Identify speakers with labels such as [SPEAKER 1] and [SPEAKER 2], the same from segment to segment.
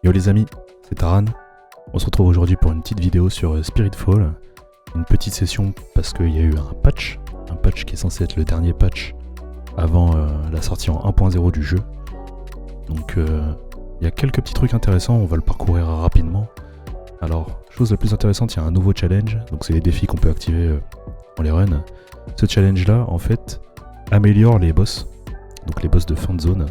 [SPEAKER 1] Yo les amis, c'est Taran. On se retrouve aujourd'hui pour une petite vidéo sur Spiritfall. Une petite session parce qu'il y a eu un patch qui est censé être le dernier patch avant la sortie en 1.0 du jeu. Donc il y a quelques petits trucs intéressants, on va le parcourir rapidement. Alors, chose la plus intéressante, il y a un nouveau challenge, donc c'est les défis qu'on peut activer dans les runs. Ce challenge là, en fait, améliore les boss, donc les boss de fin de zone.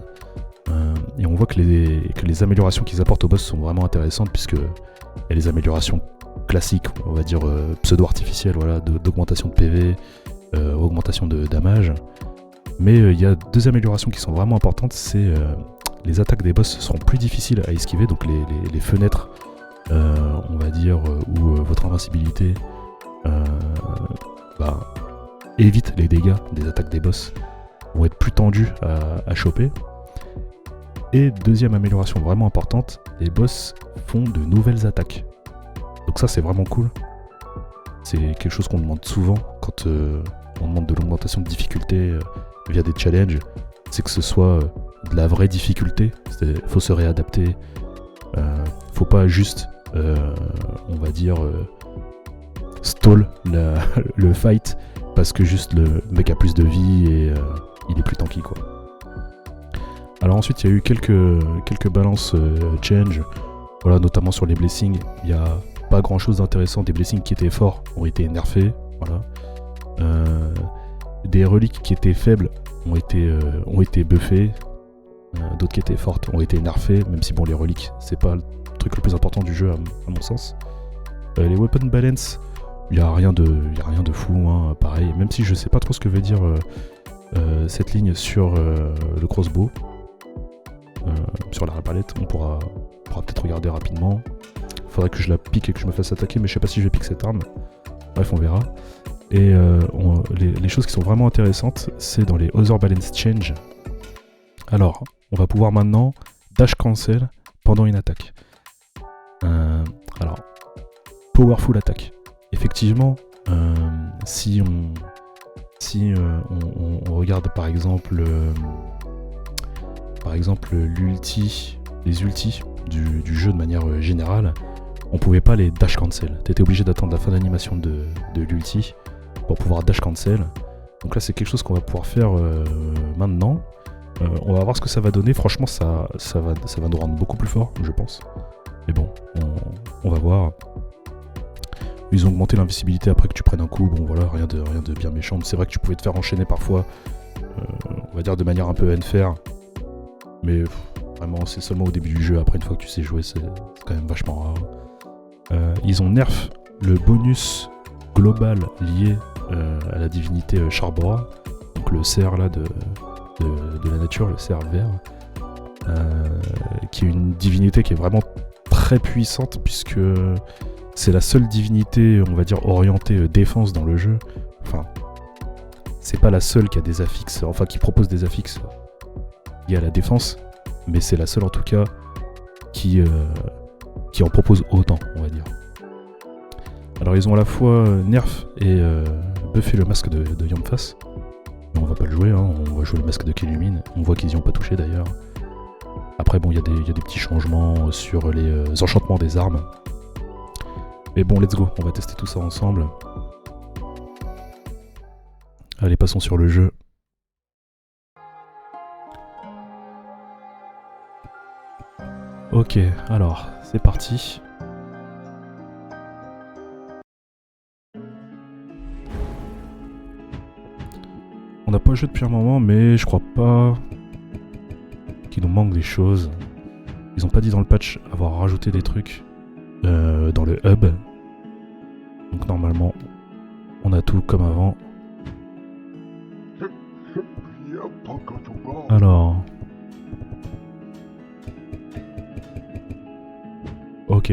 [SPEAKER 1] Et on voit que les améliorations qu'ils apportent aux boss sont vraiment intéressantes, puisque il y a les améliorations classiques, on va dire pseudo-artificielles, voilà, d'augmentation de PV, augmentation de damage. Mais il y a deux améliorations qui sont vraiment importantes, c'est les attaques des boss seront plus difficiles à esquiver, donc les fenêtres, on va dire, où votre invincibilité évite les dégâts des attaques des boss, vont être plus tendus à choper. Et deuxième amélioration vraiment importante, les boss font de nouvelles attaques. Donc ça c'est vraiment cool. C'est quelque chose qu'on demande souvent quand on demande de l'augmentation de difficulté via des challenges. C'est que ce soit de la vraie difficulté, faut se réadapter. Faut pas juste, on va dire, stall le fight parce que juste le mec a plus de vie et il est plus tanky quoi. Alors ensuite il y a eu quelques balances change, voilà, notamment sur les blessings. Il n'y a pas grand chose d'intéressant, des blessings qui étaient forts ont été nerfés, voilà. Des reliques qui étaient faibles ont été buffées, d'autres qui étaient fortes ont été nerfées, même si bon, les reliques c'est pas le truc le plus important du jeu à mon sens. Les weapon balance, il n'y a rien de fou, hein, pareil, même si je sais pas trop ce que veut dire cette ligne sur le crossbow. Sur la palette, on pourra peut-être regarder rapidement. Faudrait que je la pique et que je me fasse attaquer, mais je sais pas si je vais piquer cette arme. Bref, on verra. Et les choses qui sont vraiment intéressantes, c'est dans les Other Balance Change. Alors, on va pouvoir maintenant dash cancel pendant une attaque. Alors, powerful attack. Effectivement, si on regarde par exemple les ultis du jeu de manière générale, on pouvait pas les dash cancel. T'étais obligé d'attendre la fin d'animation de l'ulti pour pouvoir dash cancel. Donc là c'est quelque chose qu'on va pouvoir faire maintenant. On va voir ce que ça va donner. Franchement ça va nous rendre beaucoup plus fort, je pense. Mais bon, on va voir. Ils ont augmenté l'invisibilité après que tu prennes un coup. Bon voilà, rien de bien méchant. C'est vrai que tu pouvais te faire enchaîner parfois, on va dire de manière un peu unfair. Mais vraiment c'est seulement au début du jeu. Après une fois que tu sais jouer, c'est quand même vachement rare. Ils ont nerf le bonus global lié à la divinité Charbora, donc le cerf là de la nature, le cerf vert, qui est une divinité qui est vraiment très puissante, puisque c'est la seule divinité, on va dire, orientée défense dans le jeu. Enfin, c'est pas la seule qui a des affixes, enfin qui propose des affixes liés à la défense, mais c'est la seule en tout cas qui en propose autant, on va dire. Alors ils ont à la fois nerf et buffé le masque de Yamfas. Mais on va pas le jouer, hein, on va jouer le masque de Killumine. On voit qu'ils y ont pas touché d'ailleurs. Après bon, il y a des petits changements sur les enchantements des armes. Mais bon, let's go, on va tester tout ça ensemble. Allez, passons sur le jeu. Ok, alors, c'est parti. On n'a pas joué depuis un moment, mais je crois pas qu'il nous manque des choses. Ils ont pas dit dans le patch avoir rajouté des trucs dans le hub. Donc normalement, on a tout comme avant. Alors... Ok.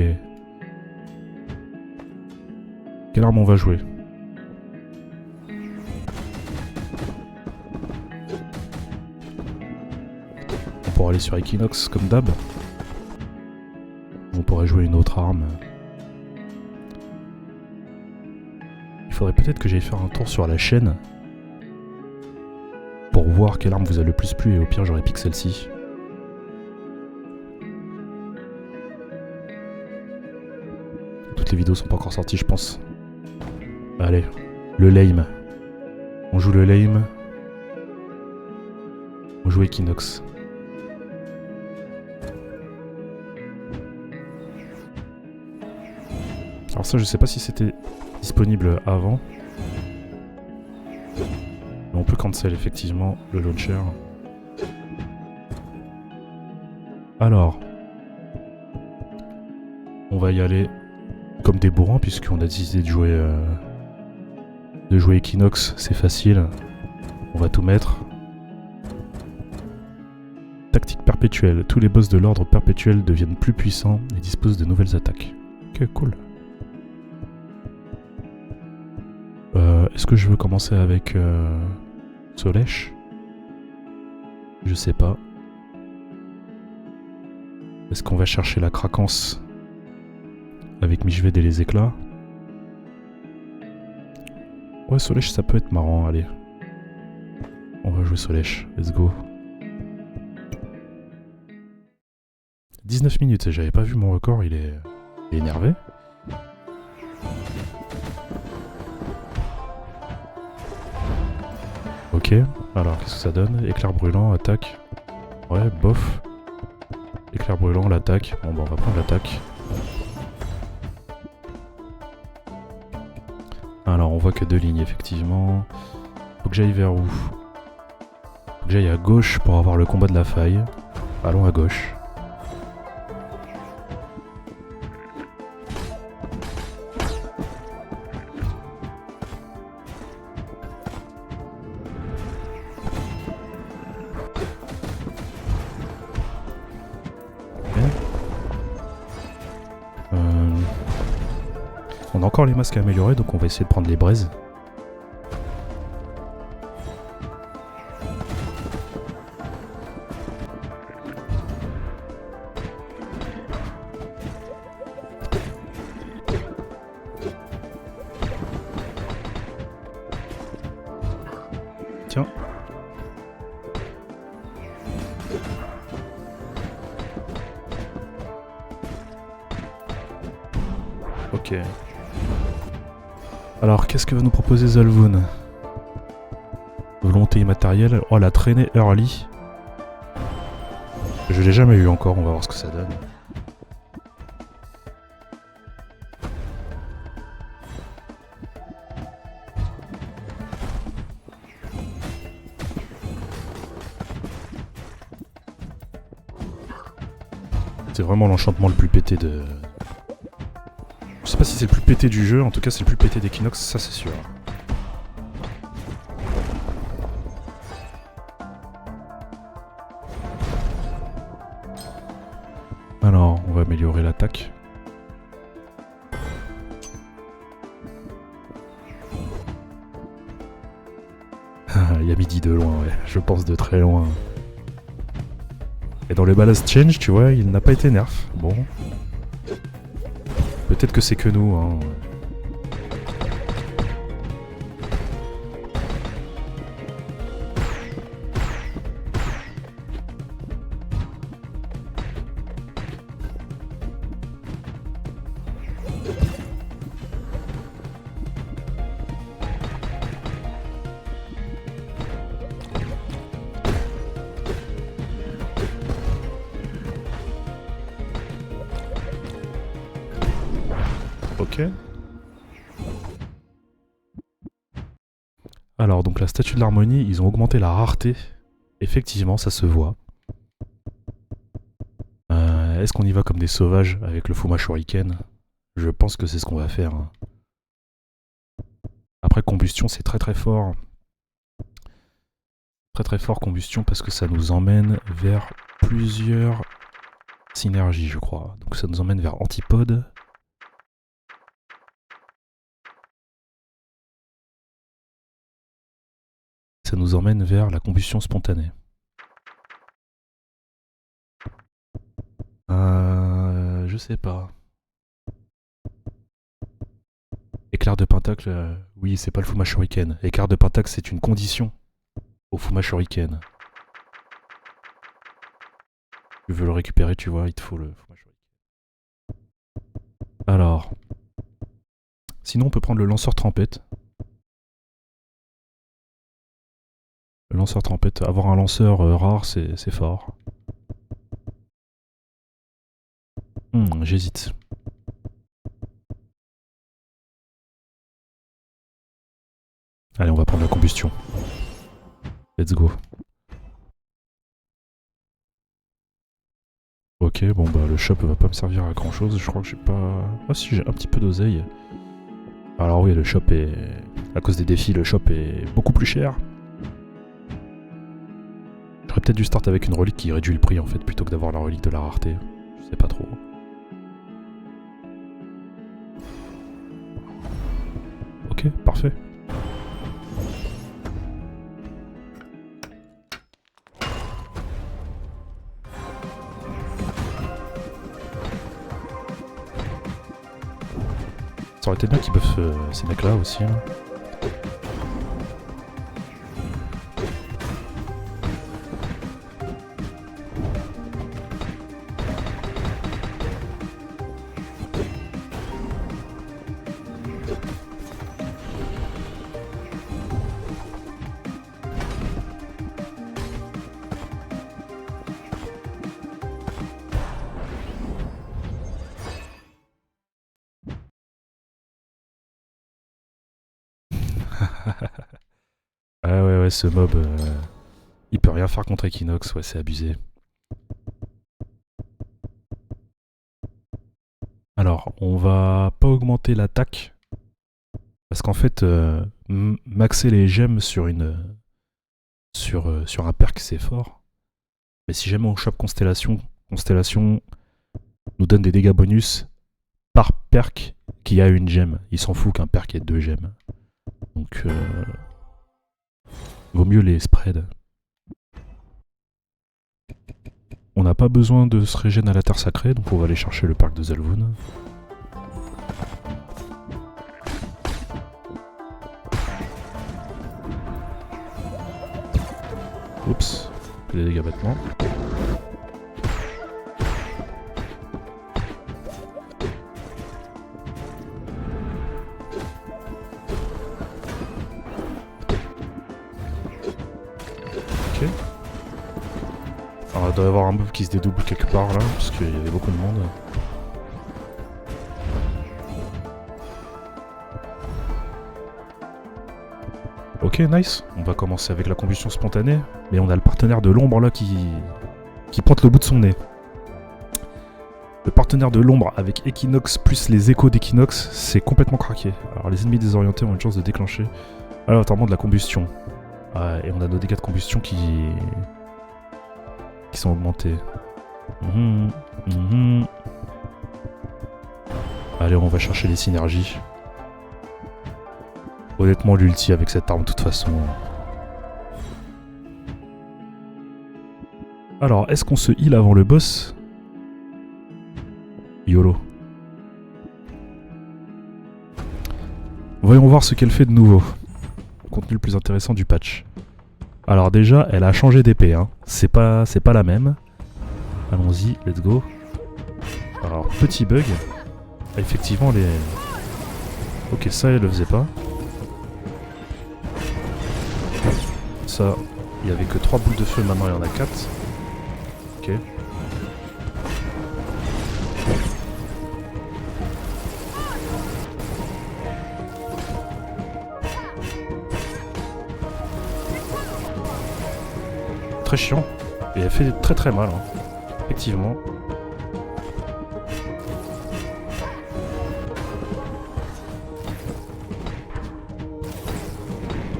[SPEAKER 1] Quelle arme on va jouer ? On pourra aller sur Equinox comme d'hab. On pourrait jouer une autre arme. Il faudrait peut-être que j'aille faire un tour sur la chaîne pour voir quelle arme vous a le plus plu, et au pire j'aurais piqué celle-ci. les vidéos sont pas encore sorties, je pense. Allez, le lame. On joue le lame. On joue Equinox. Alors ça, je sais pas si c'était disponible avant. Mais on peut cancel effectivement le launcher. Alors, on va y aller comme des bourrins puisqu'on a décidé de jouer Equinox, c'est facile. On va tout mettre. Tactique perpétuelle. Tous les boss de l'ordre perpétuel deviennent plus puissants et disposent de nouvelles attaques. Ok, cool. Est-ce que je veux commencer avec Solesh? Je sais pas. Est-ce qu'on va chercher la craquance avec Michved et les éclats? Ouais, Solesh, ça peut être marrant, allez. On va jouer Solesh, let's go. 19 minutes, j'avais pas vu mon record, il est énervé. Ok, alors qu'est-ce que ça donne? Éclair brûlant, attaque. Ouais, bof. Éclair brûlant, l'attaque. Bon bah on va prendre l'attaque. Alors on voit que 2 lignes effectivement. Faut que j'aille vers où? Faut que j'aille à gauche pour avoir le combat de la faille. Allons à gauche. On a encore les masques à améliorer, donc on va essayer de prendre les braises. Tiens. Ok. Alors, qu'est-ce que va nous proposer Zolvoon? Volonté immatérielle. Oh, la traînée early. Je l'ai jamais eu encore, on va voir ce que ça donne. C'est vraiment l'enchantement le plus pété de... Je sais pas si c'est le plus pété du jeu, en tout cas c'est le plus pété d'Equinox, ça c'est sûr. Alors, on va améliorer l'attaque. Il y a midi de loin, ouais, je pense de très loin. Et dans le Ballast Change, tu vois, il n'a pas été nerf. Bon. Peut-être que c'est que nous, hein. Ok. Alors, donc la statue de l'harmonie, ils ont augmenté la rareté. Effectivement, ça se voit. Est-ce qu'on y va comme des sauvages avec le Fuma Shuriken? Je pense que c'est ce qu'on va faire. Hein. Après, combustion, c'est très très fort. Très très fort combustion parce que ça nous emmène vers plusieurs synergies, je crois. Donc ça nous emmène vers Antipode. Ça nous emmène vers la combustion spontanée. Je sais pas. Éclair de pentacle, oui, c'est pas le Fuma Shuriken. Éclair de pentacle, c'est une condition au Fuma Shuriken. Tu veux le récupérer, tu vois, il te faut le Fuma Shuriken. Alors, Sinon, on peut prendre le lanceur trempette. Le lanceur trempette, avoir un lanceur rare, c'est fort. J'hésite. Allez, on va prendre la combustion. Let's go. Ok, bon bah le shop va pas me servir à grand chose, je crois que j'ai pas... Ah si, j'ai un petit peu d'oseille. Alors oui, le shop est... À cause des défis, le shop est beaucoup plus cher. J'aurais peut-être dû start avec une relique qui réduit le prix en fait, plutôt que d'avoir la relique de la rareté. Je sais pas trop. Ok, parfait. Ça aurait été bien qu'ils buffent ces mecs-là aussi. Hein. Ah ouais, ce mob, il peut rien faire contre Equinox, ouais, c'est abusé. Alors, on va pas augmenter l'attaque, parce qu'en fait, maxer les gemmes sur sur un perk, c'est fort. Mais si jamais on chope Constellation, Constellation nous donne des dégâts bonus par perk qui a une gemme. Il s'en fout qu'un perk ait 2 gemmes. Donc, vaut mieux les spread. On n'a pas besoin de se régène à la terre sacrée, donc on va aller chercher le parc de Zalvoun. Oups, des dégâts battements. Ok. Alors, il doit y avoir un mob qui se dédouble quelque part là, parce qu'il y avait beaucoup de monde. Ok, nice. On va commencer avec la combustion spontanée, mais on a le partenaire de l'ombre là qui pointe le bout de son nez. Le partenaire de l'ombre avec Equinox plus les échos d'Equinox, c'est complètement craqué. Alors les ennemis désorientés ont une chance de déclencher aléatoirement de la combustion. Et on a nos dégâts de combustion qui sont augmentés. Allez, on va chercher les synergies. Honnêtement, l'ulti avec cette arme, de toute façon. Alors, est-ce qu'on se heal avant le boss? YOLO. Voyons voir ce qu'elle fait de nouveau. Le contenu le plus intéressant du patch. Alors déjà, elle a changé d'épée. Hein. C'est pas la même. Allons-y, let's go. Alors, petit bug. Effectivement, les... Ok, ça, elle le faisait pas. Ça, il y avait que 3 boules de feu, maintenant il y en a 4. Ok. Très chiant. Et elle fait très mal, hein. Effectivement.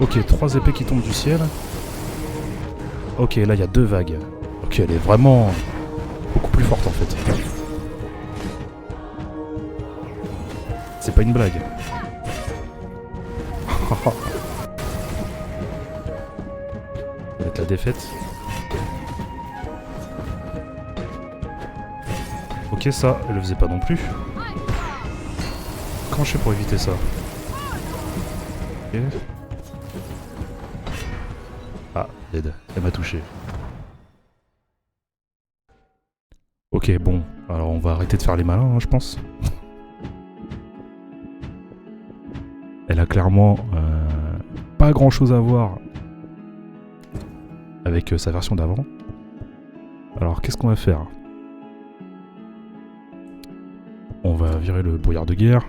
[SPEAKER 1] Ok, 3 épées qui tombent du ciel. Ok, là il y a 2 vagues. Ok, elle est vraiment beaucoup plus forte en fait. C'est pas une blague. Ça va être la défaite. Ok, ça, elle le faisait pas non plus. Comment je fais pour éviter ça? Ok. Ah, dead. Elle m'a touché. Ok, bon. Alors on va arrêter de faire les malins, hein, je pense. Elle a clairement pas grand chose à voir avec sa version d'avant. Alors qu'est-ce qu'on va faire? On va virer le brouillard de guerre.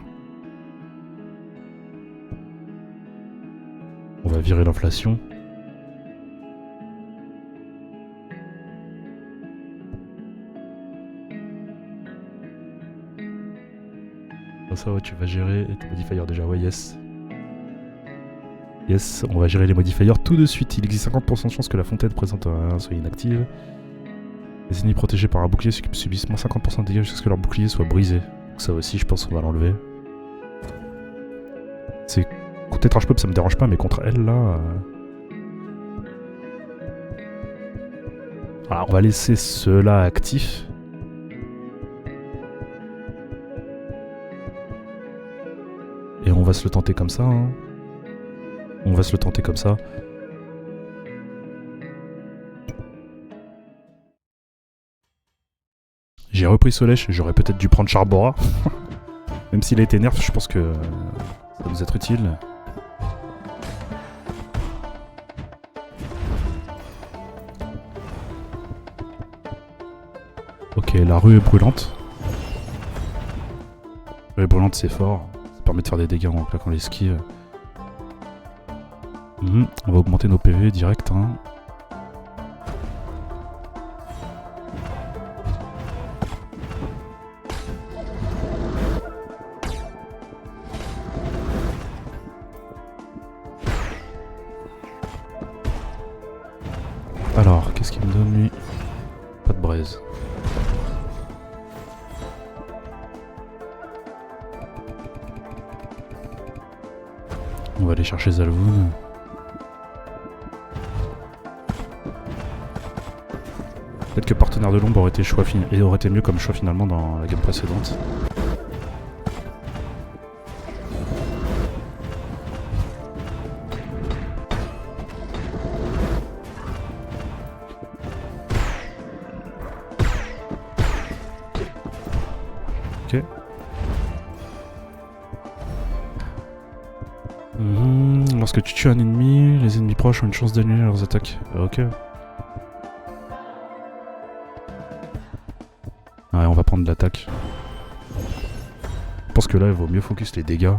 [SPEAKER 1] On va virer l'inflation. Ça, ouais, tu vas gérer tes modifiers déjà, ouais, yes. Yes, on va gérer les modifiers tout de suite. Il existe 50% de chance que la fontaine présente soit inactive. Les ennemis protégés par un bouclier subissent moins 50% de dégâts jusqu'à ce que leur bouclier soit brisé. Donc ça aussi, je pense qu'on va l'enlever. C'est contre Trashpop, ça me dérange pas, mais contre elle, là... Alors, on va laisser ceux-là actifs. Et on va se le tenter comme ça. Hein. On va se le tenter comme ça. J'ai repris Solèche, j'aurais peut-être dû prendre Charbora. Même s'il a été nerf, je pense que ça va nous être utile. Ok, la rue est brûlante. La rue est brûlante, c'est fort. Ça permet de faire des dégâts en claquant l'esquive. On va augmenter nos PV direct. Hein. Alors, qu'est-ce qu'il me donne lui? Pas de braise. On va aller chercher Zalvoun. Peut-être que Partenaire de l'ombre aurait été mieux comme choix finalement dans la gamme précédente. Ok. Lorsque tu tues un ennemi, les ennemis proches ont une chance d'annuler leurs attaques. Ok. Ouais, on va prendre l'attaque. Je pense que là, il vaut mieux focus les dégâts.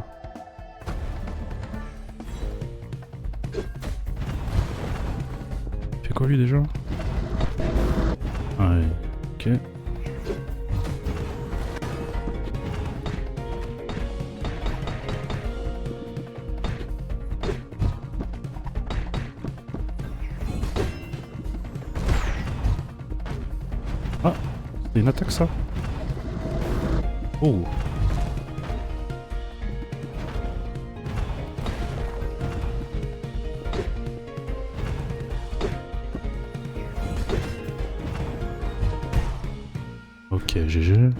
[SPEAKER 1] Il fait quoi lui déjà? Ouais, ok. Ah, c'est une attaque ça? Oh. Ok, GG.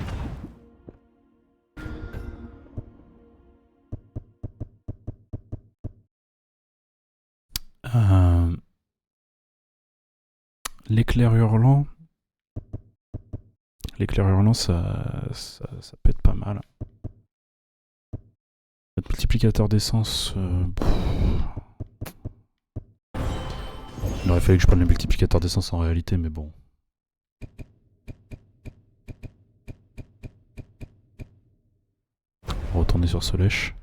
[SPEAKER 1] L'éclair hurlant. L'éclair hurlant, ça pète pas mal. Le multiplicateur d'essence... Il aurait fallu que je prenne le multiplicateur d'essence en réalité, mais bon. On va retourner sur Solèche.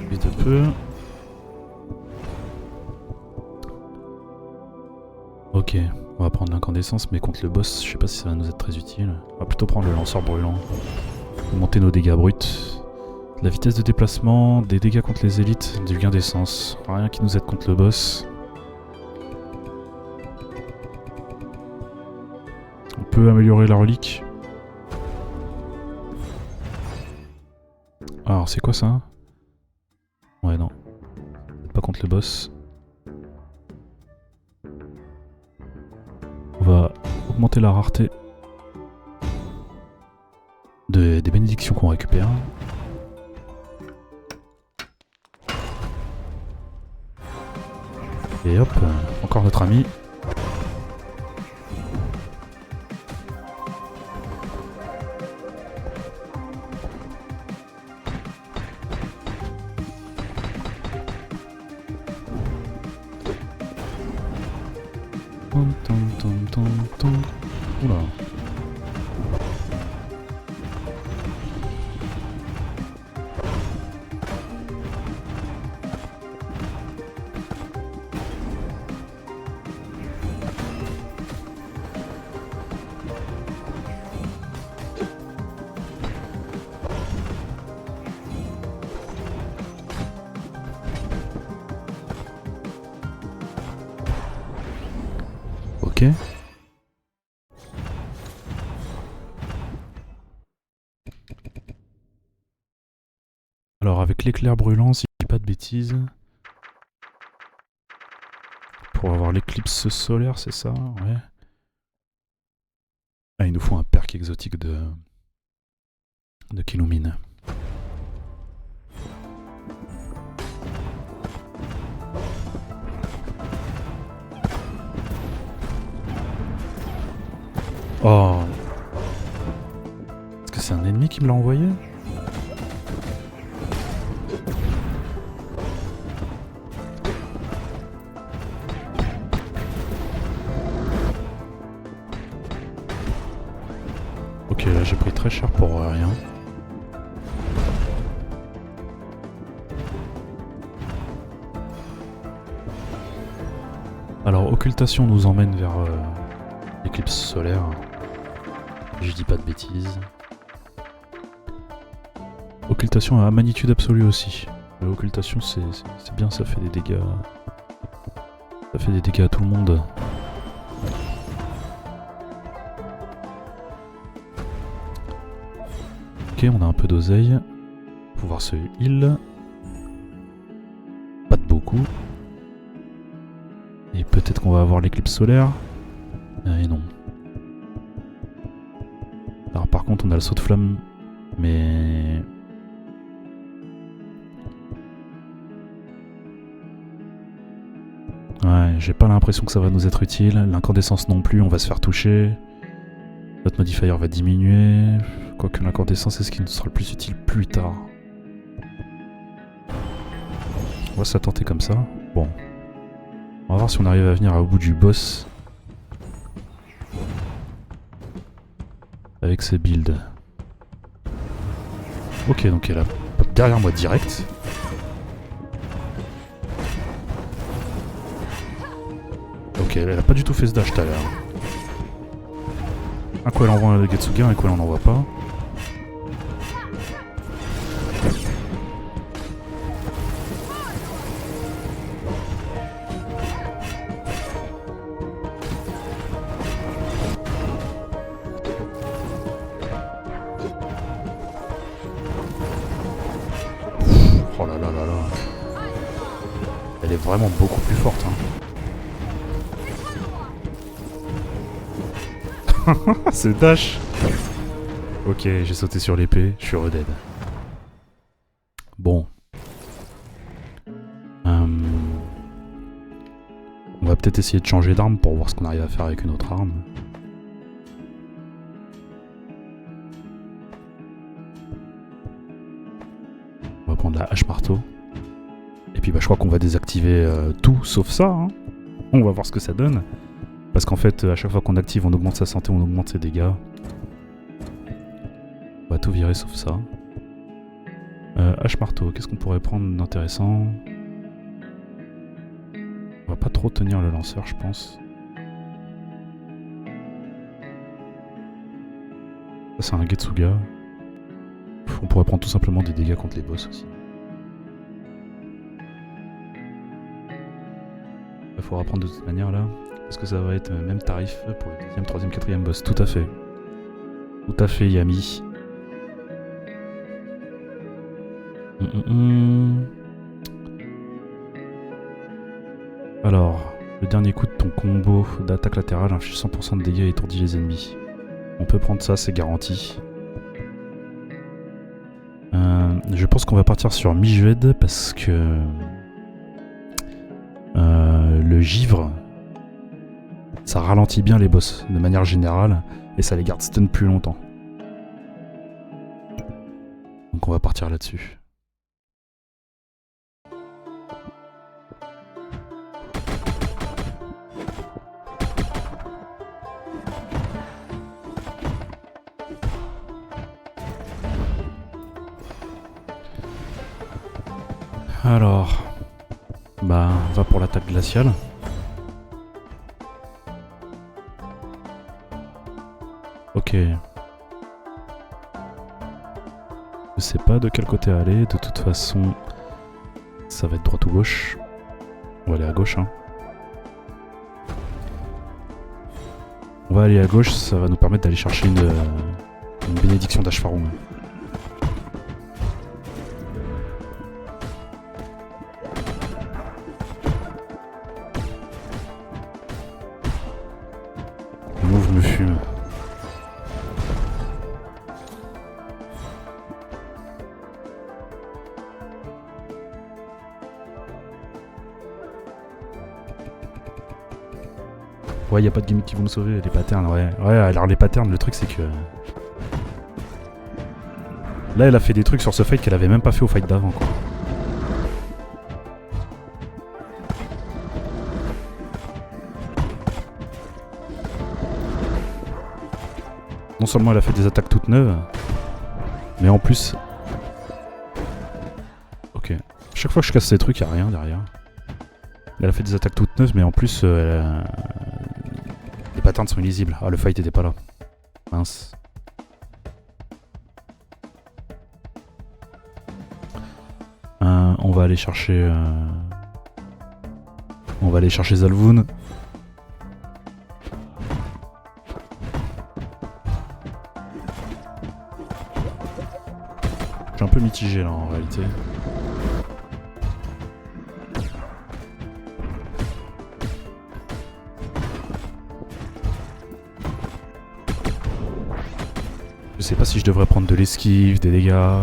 [SPEAKER 1] Vite un peu. Ok, on va prendre l'incandescence, mais contre le boss, je sais pas si ça va nous être très utile. On va plutôt prendre le lanceur brûlant. Monter nos dégâts bruts. De la vitesse de déplacement, des dégâts contre les élites, du gain d'essence. Rien qui nous aide contre le boss. On peut améliorer la relique. Alors c'est quoi ça? Ouais non. Pas contre le boss. augmenter la rareté des bénédictions qu'on récupère. Et hop, encore notre ami. Oula. Ok. Alors avec l'éclair brûlant, si je dis pas de bêtises, pour avoir l'éclipse solaire, c'est ça? Ouais. Ah, il nous faut un perk exotique de Kilomine. Oh. Est-ce que c'est un ennemi qui me l'a envoyé? Ok, là j'ai pris très cher pour rien. Alors, occultation nous emmène vers l'éclipse solaire. Je dis pas de bêtises. Occultation à magnitude absolue aussi. L'occultation c'est bien, ça fait des dégâts. Ça fait des dégâts à tout le monde. Ok, on a un peu d'oseille. Pouvoir se heal. Pas de beaucoup. Et peut-être qu'on va avoir l'éclipse solaire. Et non. Alors par contre on a le saut de flamme. Mais... ouais, j'ai pas l'impression que ça va nous être utile. L'incandescence non plus, on va se faire toucher. Notre modifier va diminuer. Quoique l'incandescence est ce qui nous sera le plus utile plus tard. On va se la tenter comme ça. Bon. On va voir si on arrive à venir au bout du boss. Avec ses builds. Ok, donc elle est là derrière moi direct. Ok, elle a pas du tout fait ce dash tout à l'heure. Un coup elle envoie un Getsuga, un coup elle en envoie pas. Oh là là là là. Elle est vraiment beaucoup plus forte. Hein. Ce dash. Ok, j'ai sauté sur l'épée, je suis redead. Bon. On va peut-être essayer de changer d'arme pour voir ce qu'on arrive à faire avec une autre arme. On va prendre la hache marteau. Et puis bah, je crois qu'on va désactiver tout sauf ça. Hein. On va voir ce que ça donne. Parce qu'en fait, à chaque fois qu'on active, on augmente sa santé, on augmente ses dégâts. On va tout virer sauf ça. Hache marteau, qu'est-ce qu'on pourrait prendre d'intéressant? On va pas trop tenir le lanceur, je pense. Ça, c'est un Getsuga. On pourrait prendre tout simplement des dégâts contre les boss aussi. Il faudra prendre de toute manière là. Est-ce que ça va être le même tarif pour le deuxième, troisième, quatrième boss? Tout à fait. Tout à fait, Yami. Alors, Le dernier coup de ton combo d'attaque latérale inflige 100% de dégâts et étourdit les ennemis. On peut prendre ça, c'est garanti. Je pense qu'on va partir sur Mijved parce que le givre, ça ralentit bien les boss de manière générale et ça les garde stun plus longtemps. Donc on va partir là-dessus. Alors, bah, on va pour l'attaque glaciale. Ok. Je sais pas de quel côté aller, de toute façon, ça va être droite ou gauche. On va aller à gauche, hein. On va aller à gauche, ça va nous permettre d'aller chercher une bénédiction d'Ashfarum. Le move me fume. Ouais, y a pas de gimmick qui vont nous sauver, les patterns, ouais. Ouais, alors les patterns, le truc c'est que... Là, elle a fait des trucs sur ce fight qu'elle avait même pas fait au fight d'avant, quoi. Non seulement elle a fait des attaques toutes neuves, mais en plus... Ok. Chaque fois que je casse ces trucs, y'a rien derrière. Elle a fait des attaques toutes neuves, mais en plus, les patterns sont illisibles. Ah, le fight était pas là. Mince. On va aller chercher... On va aller chercher Zalvoun. Je suis un peu mitigé là en réalité. Je sais pas si je devrais prendre de l'esquive, des dégâts.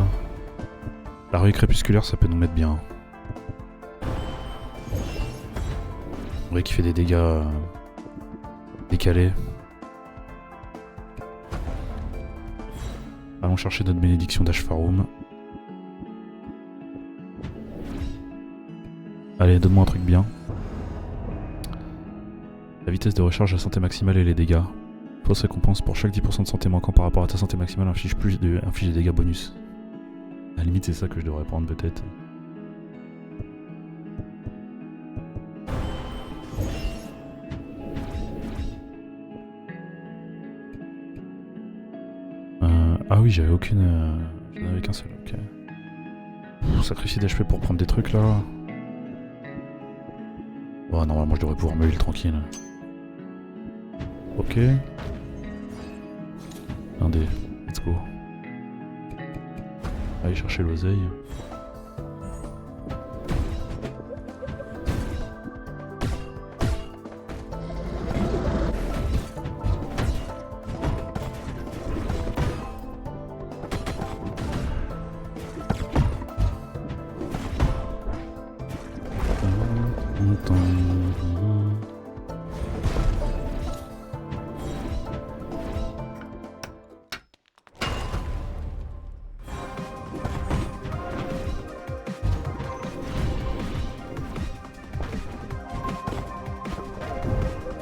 [SPEAKER 1] La ruée crépusculaire, ça peut nous mettre bien. Ruée qui fait des dégâts décalés. Allons chercher notre bénédiction d'Ashfarum. Allez, donne-moi un truc bien. La vitesse de recharge, la santé maximale et les dégâts. Fausse récompense pour chaque 10% de santé manquant par rapport à ta santé maximale inflige des dégâts bonus. À la limite, c'est ça que je devrais prendre peut-être. Ah oui, j'avais aucune... J'en avais qu'un seul, ok. Sacrifier d'HP pour prendre des trucs là. Oh, normalement je devrais pouvoir me heal tranquille. Ok. Un dé, let's go. Allez chercher l'oseille.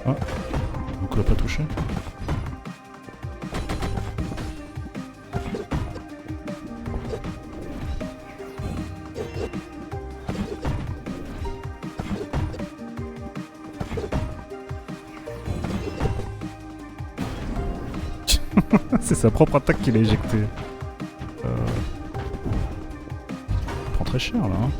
[SPEAKER 1] Ah, donc on l'a pas touché. C'est sa propre attaque qu'il a éjectée. Prend très cher là. Hein.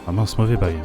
[SPEAKER 1] Ah mince, mauvais bail.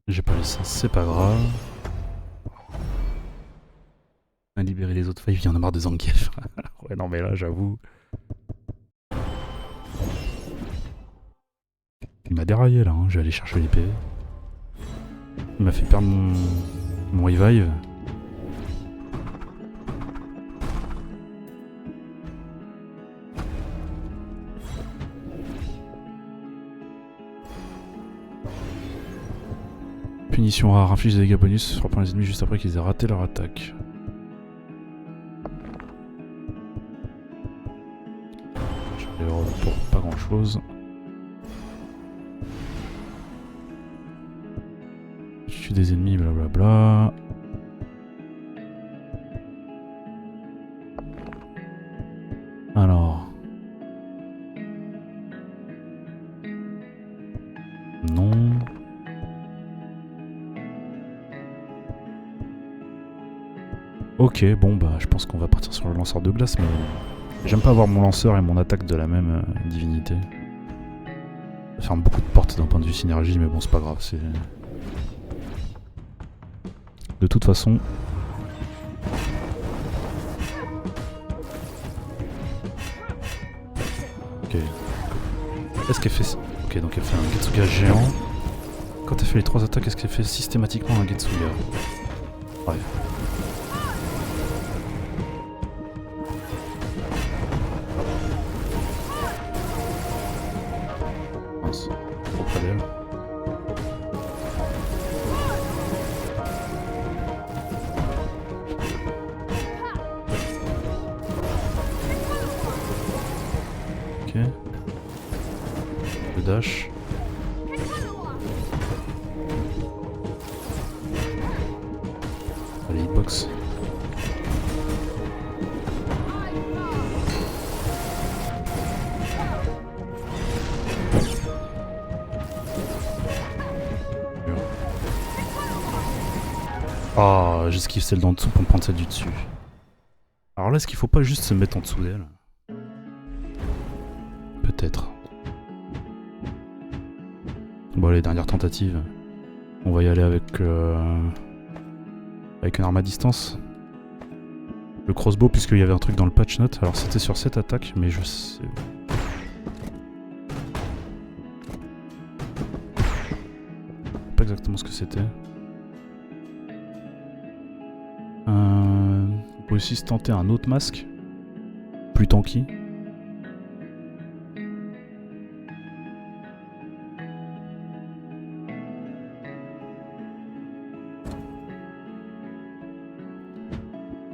[SPEAKER 1] J'ai pas les sens, c'est pas grave. On a libéré les autres failles, il y en a marre de Zangief. Ouais, non, mais là, j'avoue. Il m'a déraillé là, hein. Je vais aller chercher l'épée. Il m'a fait perdre mon revive. Punition rare, inflige des dégâts bonus frappant les ennemis juste après qu'ils aient raté leur attaque. Je vais pour pas grand chose. Je tue des ennemis, blablabla. Alors. Non. Ok, bon bah je pense qu'on va partir sur le lanceur de glace, mais j'aime pas avoir mon lanceur et mon attaque de la même divinité. Ça ferme beaucoup de portes d'un point de vue synergie, mais bon c'est pas grave, c'est... De toute façon... Ok. Est-ce qu'elle fait... Ok, donc elle fait un Getsuga géant. Quand elle fait les 3 attaques, est-ce qu'elle fait systématiquement un Getsuga? Ouais. Mince, trop près d'elle. Ok. Le dash. Allez, hitbox. Ah, j'esquive celle d'en dessous pour me prendre celle du dessus. Alors là, est-ce qu'il faut pas juste se mettre en dessous d'elle? Peut-être. Bon, les dernières tentatives. On va y aller avec une arme à distance. Le crossbow, puisqu'il y avait un truc dans le patch note. Alors c'était sur cette attaque, mais je sais... pas exactement ce que c'était. On peut aussi se tenter un autre masque. Plus tanky.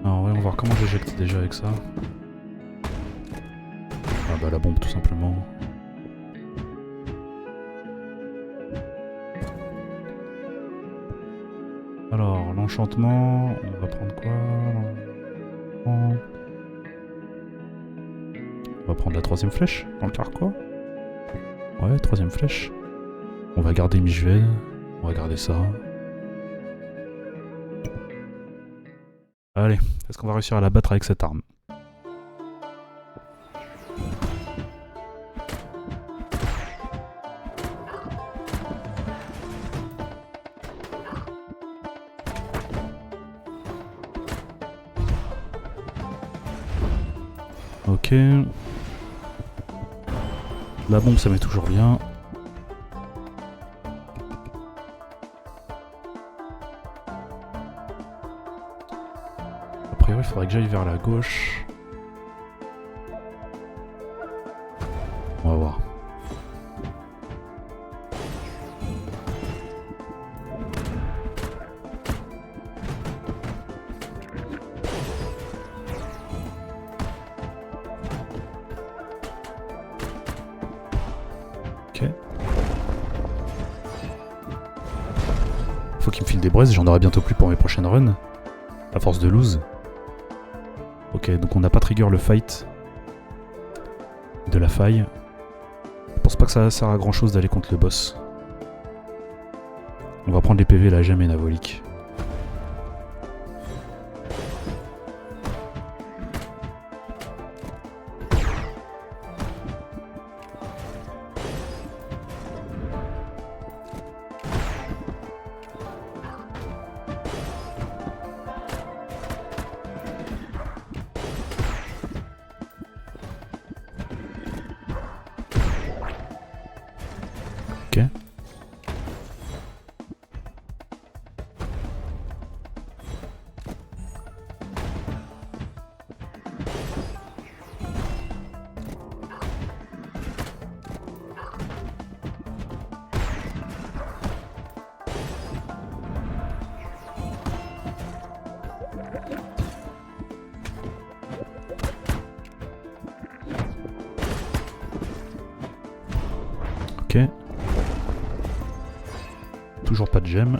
[SPEAKER 1] Alors ouais, on va voir comment j'éjecte déjà avec ça. Ah bah la bombe tout simplement. Alors l'enchantement, on va prendre quoi? On va prendre la 3ème flèche dans le carquois. Ouais, 3ème flèche. On va garder Mijuel. On va garder ça. Allez, est-ce qu'on va réussir à la battre avec cette arme? Ok. La bombe, ça met toujours bien. A priori, il faudrait que j'aille vers la gauche. On va voir. Ok. Faut qu'il me file des braises, j'en aurai bientôt plus pour mes prochaines runs. À force de lose. Ok, donc on n'a pas trigger le fight de la faille. Je pense pas que ça sert à grand chose d'aller contre le boss. On va prendre les PV, la gemme et Navolique. Ok. Ok. Toujours pas de gemme.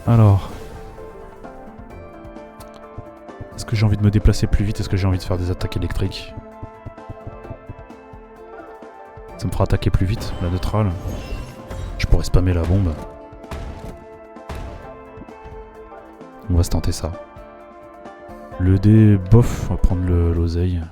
[SPEAKER 1] Alors, est-ce que j'ai envie de me déplacer plus vite? Est-ce que j'ai envie de faire des attaques électriques? Ça me fera attaquer plus vite, la neutrale. Je pourrais spammer la bombe. On va se tenter ça. Le dé, bof, on va prendre l'oseille.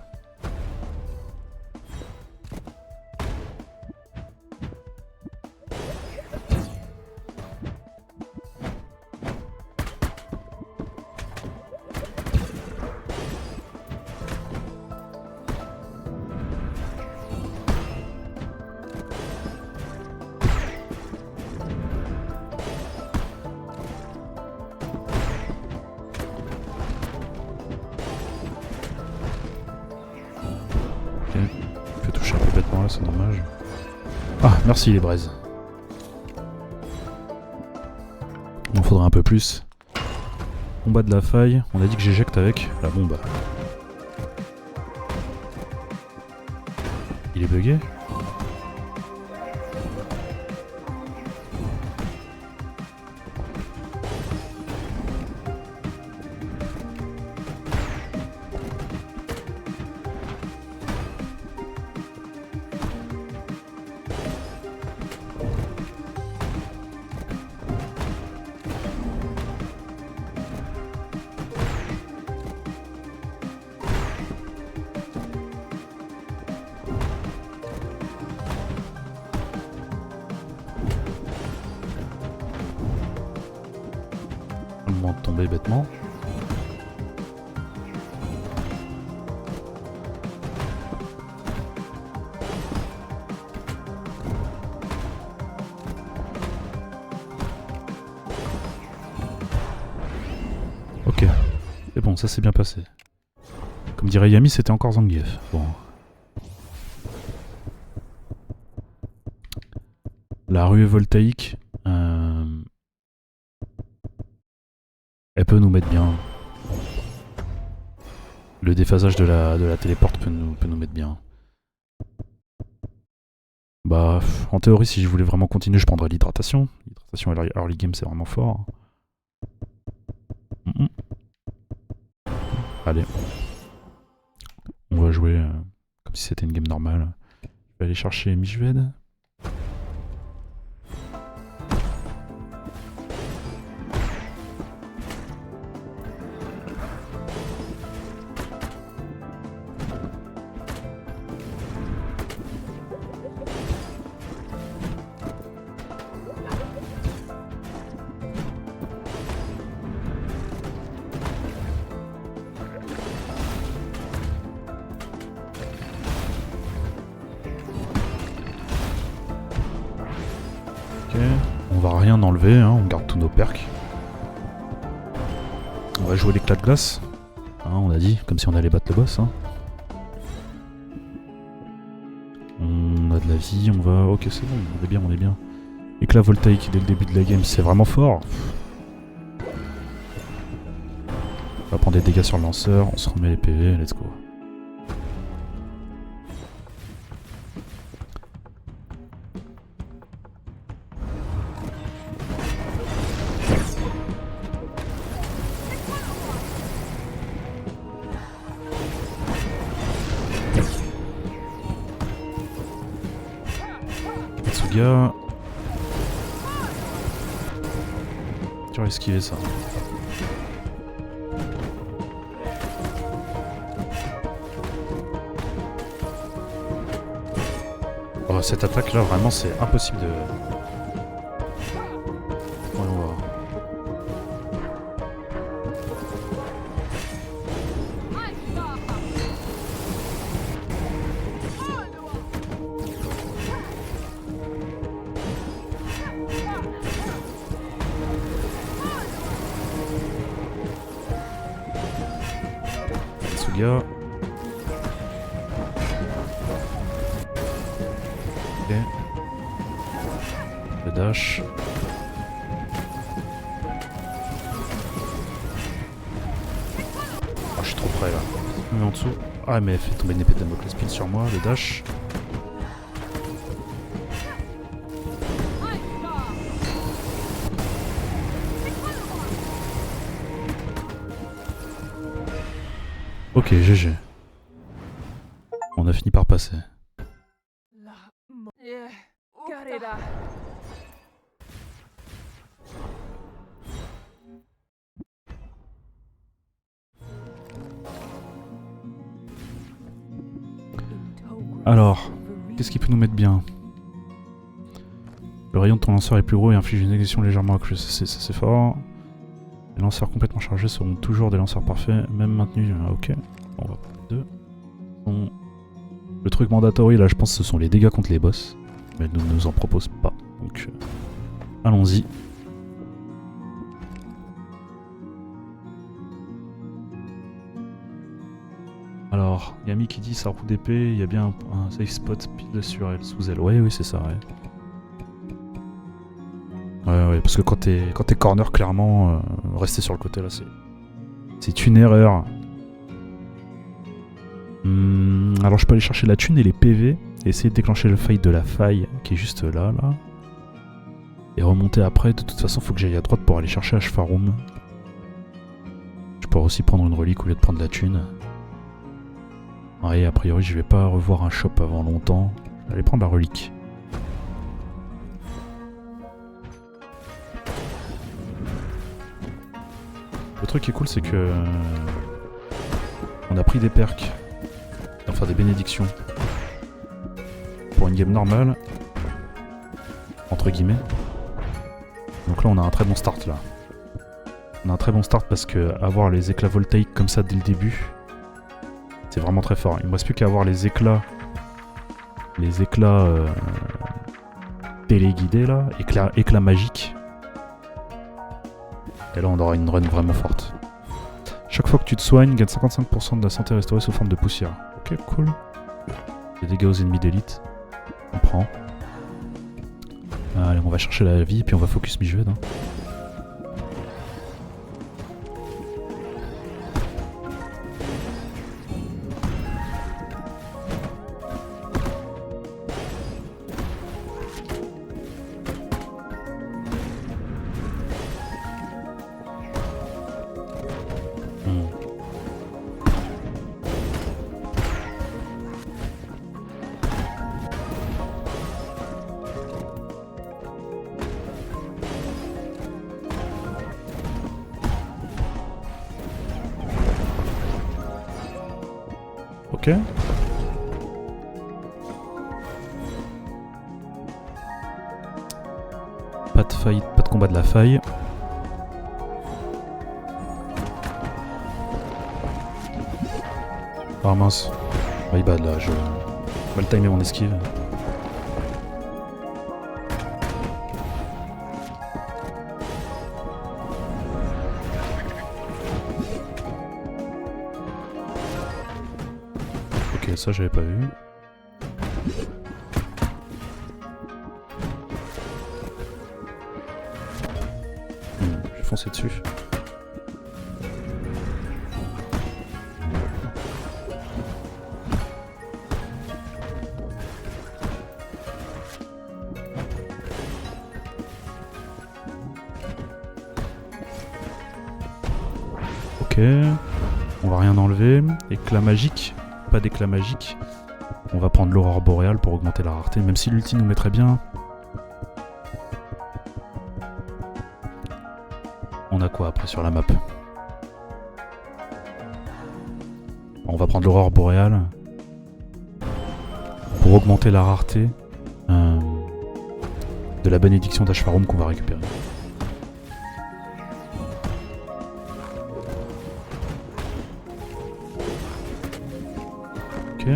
[SPEAKER 1] Je peux toucher un peu bêtement là, c'est dommage. Ah, merci les braises. Il m'en faudrait un peu plus. Combat de la faille, on a dit que j'éjecte avec la bombe. Il est bugué? De tomber bêtement. Ok, c'est bon, ça s'est bien passé. Comme dirait Yami, c'était encore Zangief. Bon. La ruée voltaïque. Elle peut nous mettre bien. Le déphasage de la téléporte peut nous mettre bien. Bah, en théorie, si je voulais vraiment continuer, je prendrais l'hydratation. L'hydratation et early game, c'est vraiment fort. Allez. On va jouer comme si c'était une game normale. Je vais aller chercher Mijved. va rien enlever, hein, on garde tous nos perks. On va jouer l'éclat de glace. Hein, on a dit, comme si on allait battre le boss. Hein. On a de la vie, on va... Ok, c'est bon, on est bien, on est bien. Éclat voltaïque dès le début de la game, c'est vraiment fort. On va prendre des dégâts sur le lanceur, on se remet les PV, let's go. Matsuga. Tu vas esquiver ça. Oh, cette attaque là vraiment c'est impossible de... Voyons voir. Matsuga. Ok. Le dash. Oh, je suis trop près là. Je me mets en dessous. Ah mais elle fait tomber une épée de Damoclès pile sur moi, le dash. Ok, GG. On a fini par passer. Alors, qu'est-ce qui peut nous mettre bien? Le rayon de ton lanceur est plus gros et inflige une exécution légèrement accrue. C'est fort. Les lanceurs complètement chargés seront toujours des lanceurs parfaits, même maintenus. Ok, on va prendre deux. Le truc mandatory là, je pense que ce sont les dégâts contre les boss. Mais elle ne nous en propose pas. Donc, allons-y. Alors, Yami qui dit sa roue d'épée, il y a bien un safe spot pile sur elle, sous elle. Ouais, oui, c'est ça, ouais. Ouais, parce que quand t'es corner, clairement, rester sur le côté là, c'est une erreur. Alors, je peux aller chercher la thune et les PV, et essayer de déclencher le fight de la faille qui est juste là. Et remonter après. De toute façon, faut que j'aille à droite pour aller chercher Ashfarum. Je pourrais aussi prendre une relique au lieu de prendre la thune. Ouais, a priori, je vais pas revoir un shop avant longtemps. Je vais aller prendre la relique. Le truc qui est cool, c'est que... on a pris des perks. Enfin, des bénédictions. Pour une game normale. Entre guillemets. Donc là, on a un très bon start, là. On a un très bon start parce que avoir les éclats voltaïques comme ça dès le début... c'est vraiment très fort. Il me reste plus qu'à avoir les éclats. Les éclats téléguidés là. Éclats magiques. Et là on aura une run vraiment forte. Chaque fois que tu te soignes, gagne 55% de la santé restaurée sous forme de poussière. Ok, cool. Des dégâts aux ennemis d'élite. On prend. Allez, on va chercher la vie et puis on va focus Mijud. Hein. Ok. Pas de faille, pas de combat de la faille. Ah mince. My bad là, je vais le timer mon esquive. Ok, ça j'avais pas vu. Je vais foncer dessus. Ok, on va rien enlever. Éclat magique, pas d'éclat magique. On va prendre l'aurore boréale pour augmenter la rareté, même si l'ulti nous mettrait bien. On a quoi après sur la map? On va prendre l'aurore boréale pour augmenter la rareté de la bénédiction d'Ashfarum qu'on va récupérer. Ok.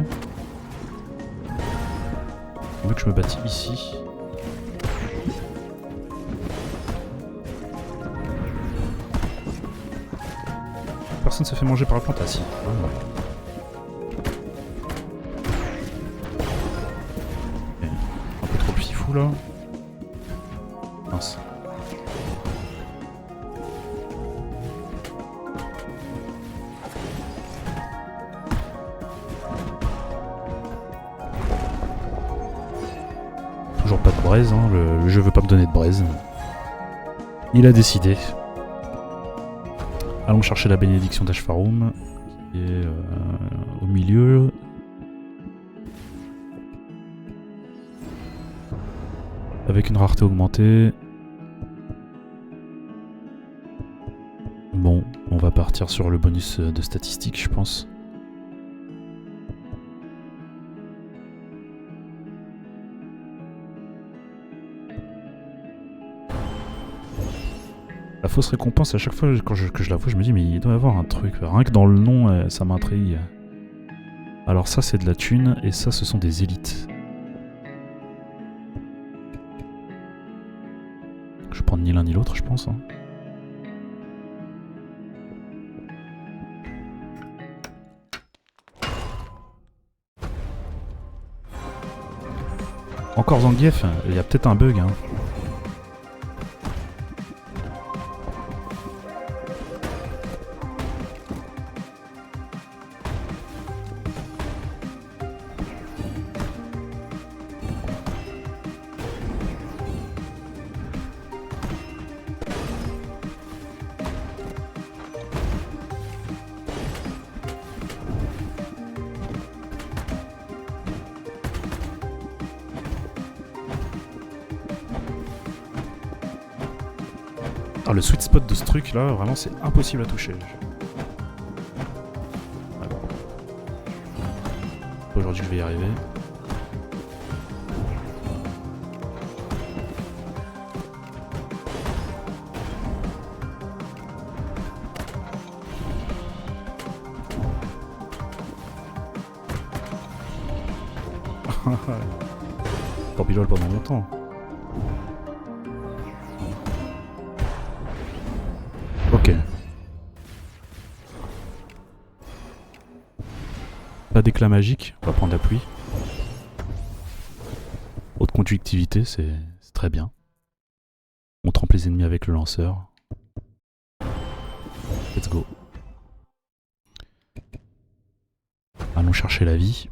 [SPEAKER 1] On veut que je me batte ici. Personne se fait manger par la plante. Ah si. Okay. Un peu trop fifou là. Mince. Toujours pas de braise, hein. Le jeu veut pas me donner de braise. Il a décidé. Allons chercher la bénédiction d'Ashfarum, qui est au milieu. Avec une rareté augmentée. Bon, on va partir sur le bonus de statistiques, je pense. La fausse récompense, à chaque fois que je la vois, je me dis mais il doit y avoir un truc. Rien que dans le nom, ça m'intrigue. Alors ça c'est de la thune, et ça ce sont des élites. Je vais prendre ni l'un ni l'autre, je pense. Hein. Encore Zangief, il y a peut-être un bug. Hein. Ah, le sweet spot de ce truc là, vraiment c'est impossible à toucher. Ouais, bon. Aujourd'hui je vais y arriver. Torpilole pendant longtemps. Ok. Pas d'éclat magique, on va prendre la pluie. Haute conductivité, c'est très bien. On trempe les ennemis avec le lanceur. Let's go. Allons chercher la vie.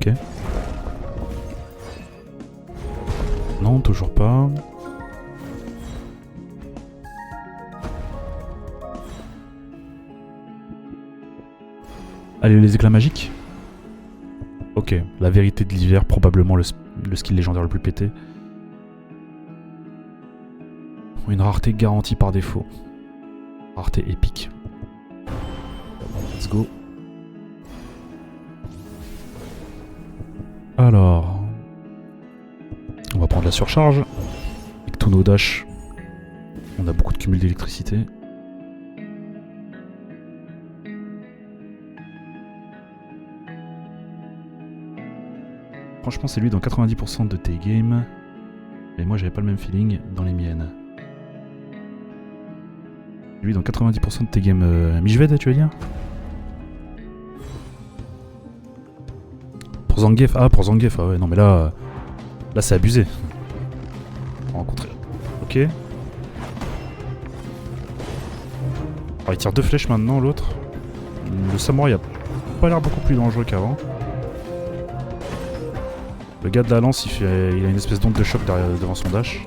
[SPEAKER 1] Ok. Non, toujours pas. Allez, les éclats magiques. Ok, la vérité de l'hiver, probablement le skill légendaire le plus pété. Une rareté garantie par défaut. Rareté épique. Let's go. Alors, on va prendre la surcharge. Avec tous nos dash, on a beaucoup de cumul d'électricité. Franchement, c'est lui dans 90% de tes games. Mais moi, j'avais pas le même feeling dans les miennes. Lui dans 90% de tes games. Mijved, tu veux dire? Pour Zangief, ah, pour Zangief, ah ouais, non, mais là c'est abusé. On va rencontrer. Ok. Alors, il tire 2 flèches maintenant, l'autre. Le samouraï a pas l'air beaucoup plus dangereux qu'avant. Le gars de la lance, il a une espèce d'onde de choc devant son dash.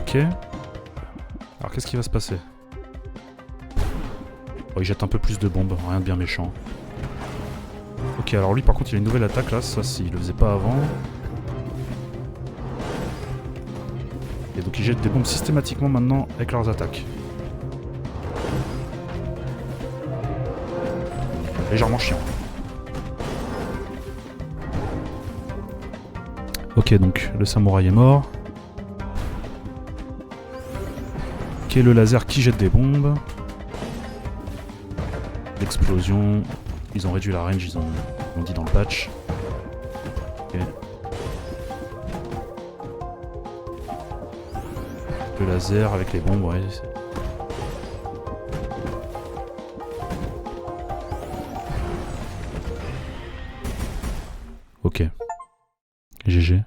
[SPEAKER 1] Ok. Alors qu'est-ce qui va se passer? Oh, il jette un peu plus de bombes, rien de bien méchant. Ok, alors lui par contre il a une nouvelle attaque là, ça il le faisait pas avant. Et donc il jette des bombes systématiquement maintenant avec leurs attaques. Légèrement chiant. Ok, donc le samouraï est mort. Ok, le laser qui jette des bombes. L'explosion. Ils ont réduit la range, ils ont dit dans le patch. Ok. Le laser avec les bombes, ouais. Ok. GG.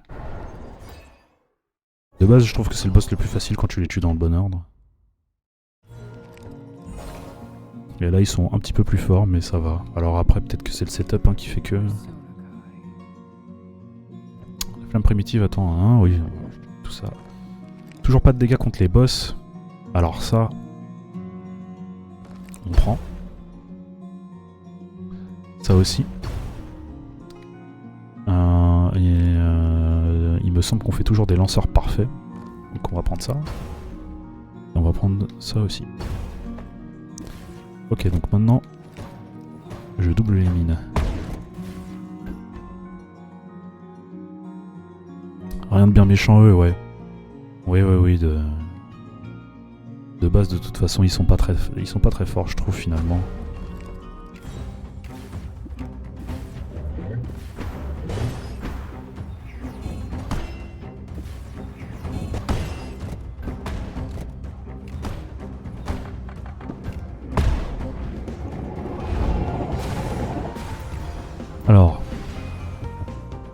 [SPEAKER 1] De base, je trouve que c'est le boss le plus facile quand tu les tues dans le bon ordre. Et là, ils sont un petit peu plus forts, mais ça va. Alors après, peut-être que c'est le setup hein, qui fait que... La flamme primitive, attends, hein, oui, tout ça. Toujours pas de dégâts contre les boss. Alors ça... On prend. Ça aussi. Il me semble qu'on fait toujours des lanceurs parfaits. Donc on va prendre ça. Et on va prendre ça aussi. Ok, donc maintenant, je double les mines. Rien de bien méchant eux, ouais. Oui, de base de toute façon ils sont pas très forts je trouve finalement. Alors,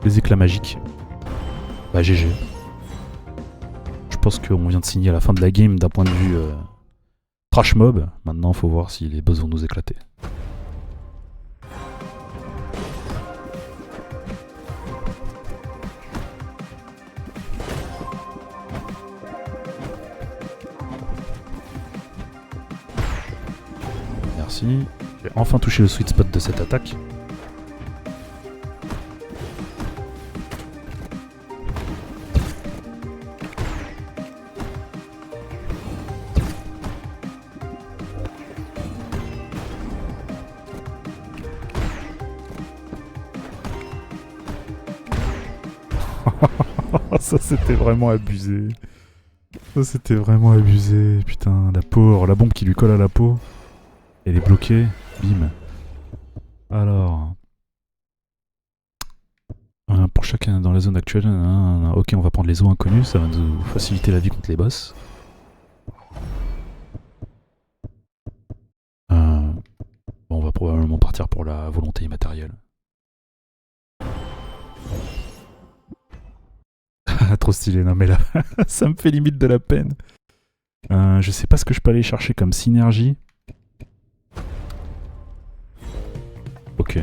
[SPEAKER 1] les éclats magiques. Bah GG. Je pense qu'on vient de signer à la fin de la game d'un point de vue trash mob. Maintenant, faut voir si les boss vont nous éclater. Merci. J'ai enfin touché le sweet spot de cette attaque. Ça c'était vraiment abusé. Ça c'était vraiment abusé. Putain, la peau, la bombe qui lui colle à la peau. Elle est bloquée. Bim. Alors. Pour chacun dans la zone actuelle. Ok, on va prendre les eaux inconnues. Ça va nous faciliter la vie contre les boss. Bon, on va probablement partir pour la volonté immatérielle. Trop stylé, non mais là, ça me fait limite de la peine. Je sais pas ce que je peux aller chercher comme synergie. Ok.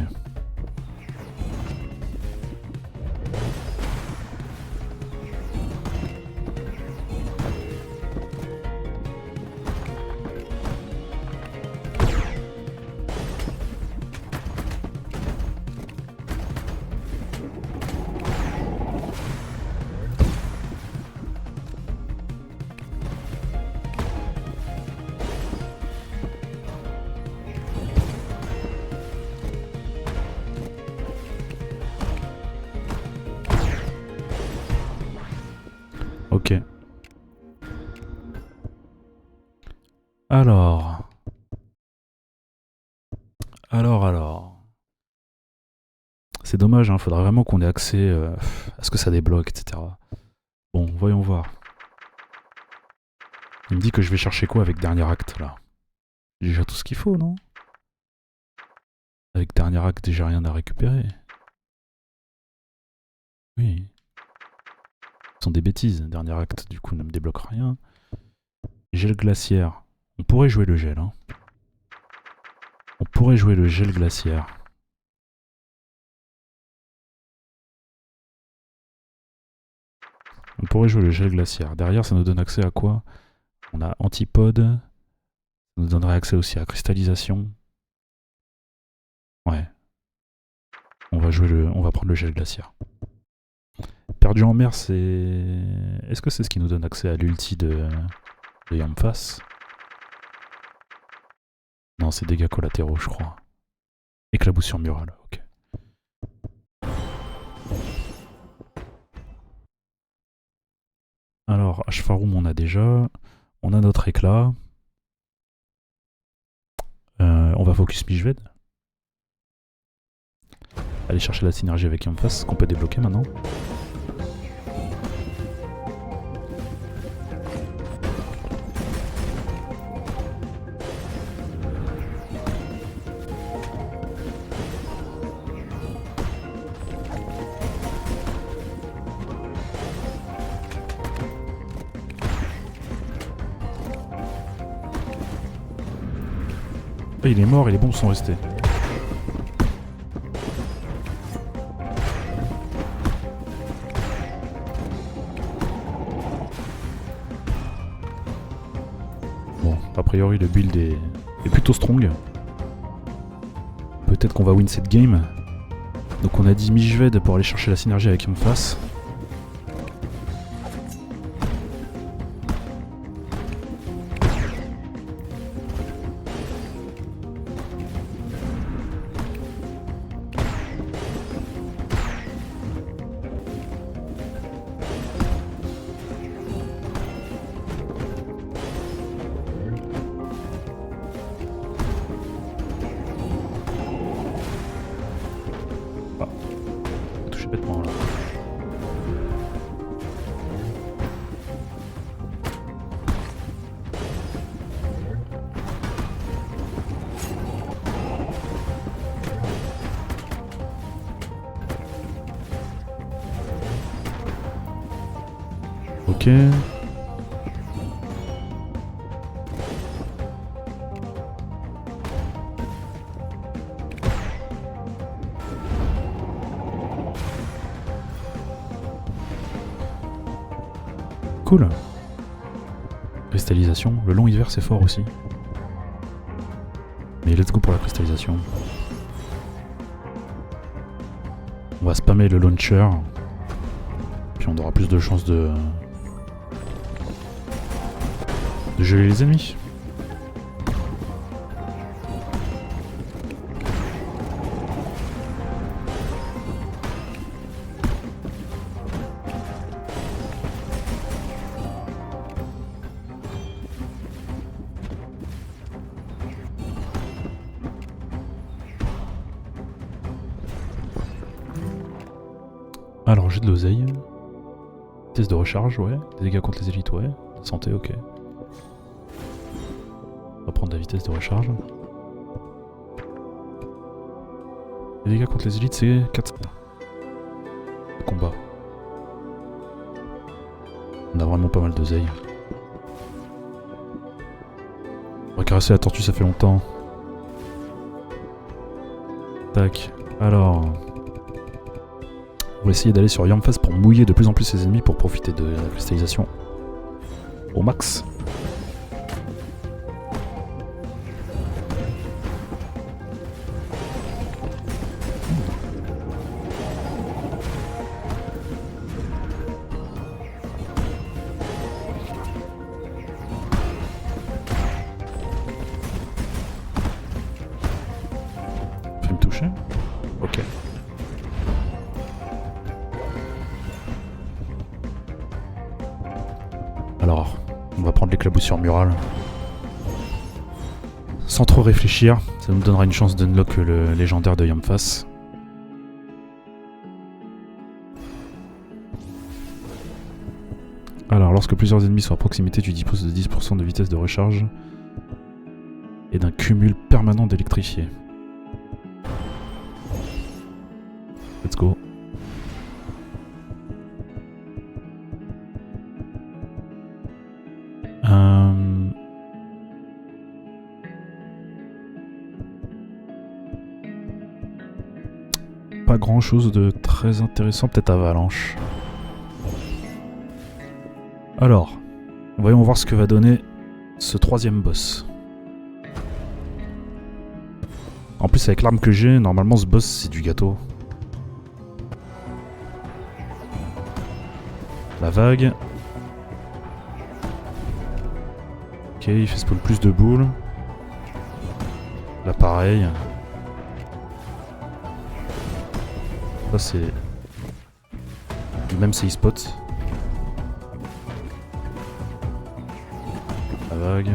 [SPEAKER 1] Ok. Alors. C'est dommage, hein, faudra vraiment qu'on ait accès à ce que ça débloque, etc. Bon, voyons voir. Il me dit que je vais chercher quoi avec dernier acte, là? J'ai déjà tout ce qu'il faut, non? Avec dernier acte, j'ai rien à récupérer. Oui. Ce sont des bêtises. Dernier acte, du coup, ne me débloque rien. Gel glaciaire. On pourrait jouer le gel, hein. On pourrait jouer le gel glaciaire. On pourrait jouer le gel glaciaire. Derrière, ça nous donne accès à quoi? On a antipode. Ça nous donnerait accès aussi à cristallisation. Ouais. On va prendre le gel glaciaire. Perdu en mer, c'est... Est-ce que c'est ce qui nous donne accès à l'ulti de Yamfas? Non, c'est dégâts collatéraux, je crois. Éclaboussure murale, ok. Alors, Ashfarum, on a déjà. On a notre éclat. On va focus Mijved. Aller chercher la synergie avec Yamfas, qu'on peut débloquer maintenant. Ah, il est mort et les bombes sont restées. Bon, a priori le build est plutôt strong. Peut-être qu'on va win cette game. Donc on a dit Mijved pour aller chercher la synergie avec Yamfas. Bêtement là. Ok. Cool. Cristallisation. Le long hiver c'est fort aussi. Mais let's go pour la cristallisation. On va spammer le launcher. Puis on aura plus de chances de geler les ennemis. Alors j'ai de l'oseille. Vitesse de recharge, ouais. Des dégâts contre les élites, ouais. Santé, ok. On va prendre la vitesse de recharge. Les dégâts contre les élites, c'est 400. Le combat. On a vraiment pas mal d'oseille. caresser la tortue, ça fait longtemps. Tac. Alors... On va essayer d'aller sur Yamfas pour mouiller de plus en plus ses ennemis pour profiter de la cristallisation au max. Faut me toucher. Ok. Alors, on va prendre l'éclaboussure murale. Sans trop réfléchir, ça nous donnera une chance d'unlock le légendaire de Yamfas. Alors, lorsque plusieurs ennemis sont à proximité, tu disposes de 10% de vitesse de recharge et d'un cumul permanent d'électrifié. Let's go. Pas grand chose de très intéressant, peut-être Avalanche. Alors, voyons voir ce que va donner ce troisième boss. En plus avec l'arme que j'ai, normalement ce boss c'est du gâteau. La vague. Ok, il fait spawn plus de boules. Là pareil. Ça c'est... Même s'il spot. La vague.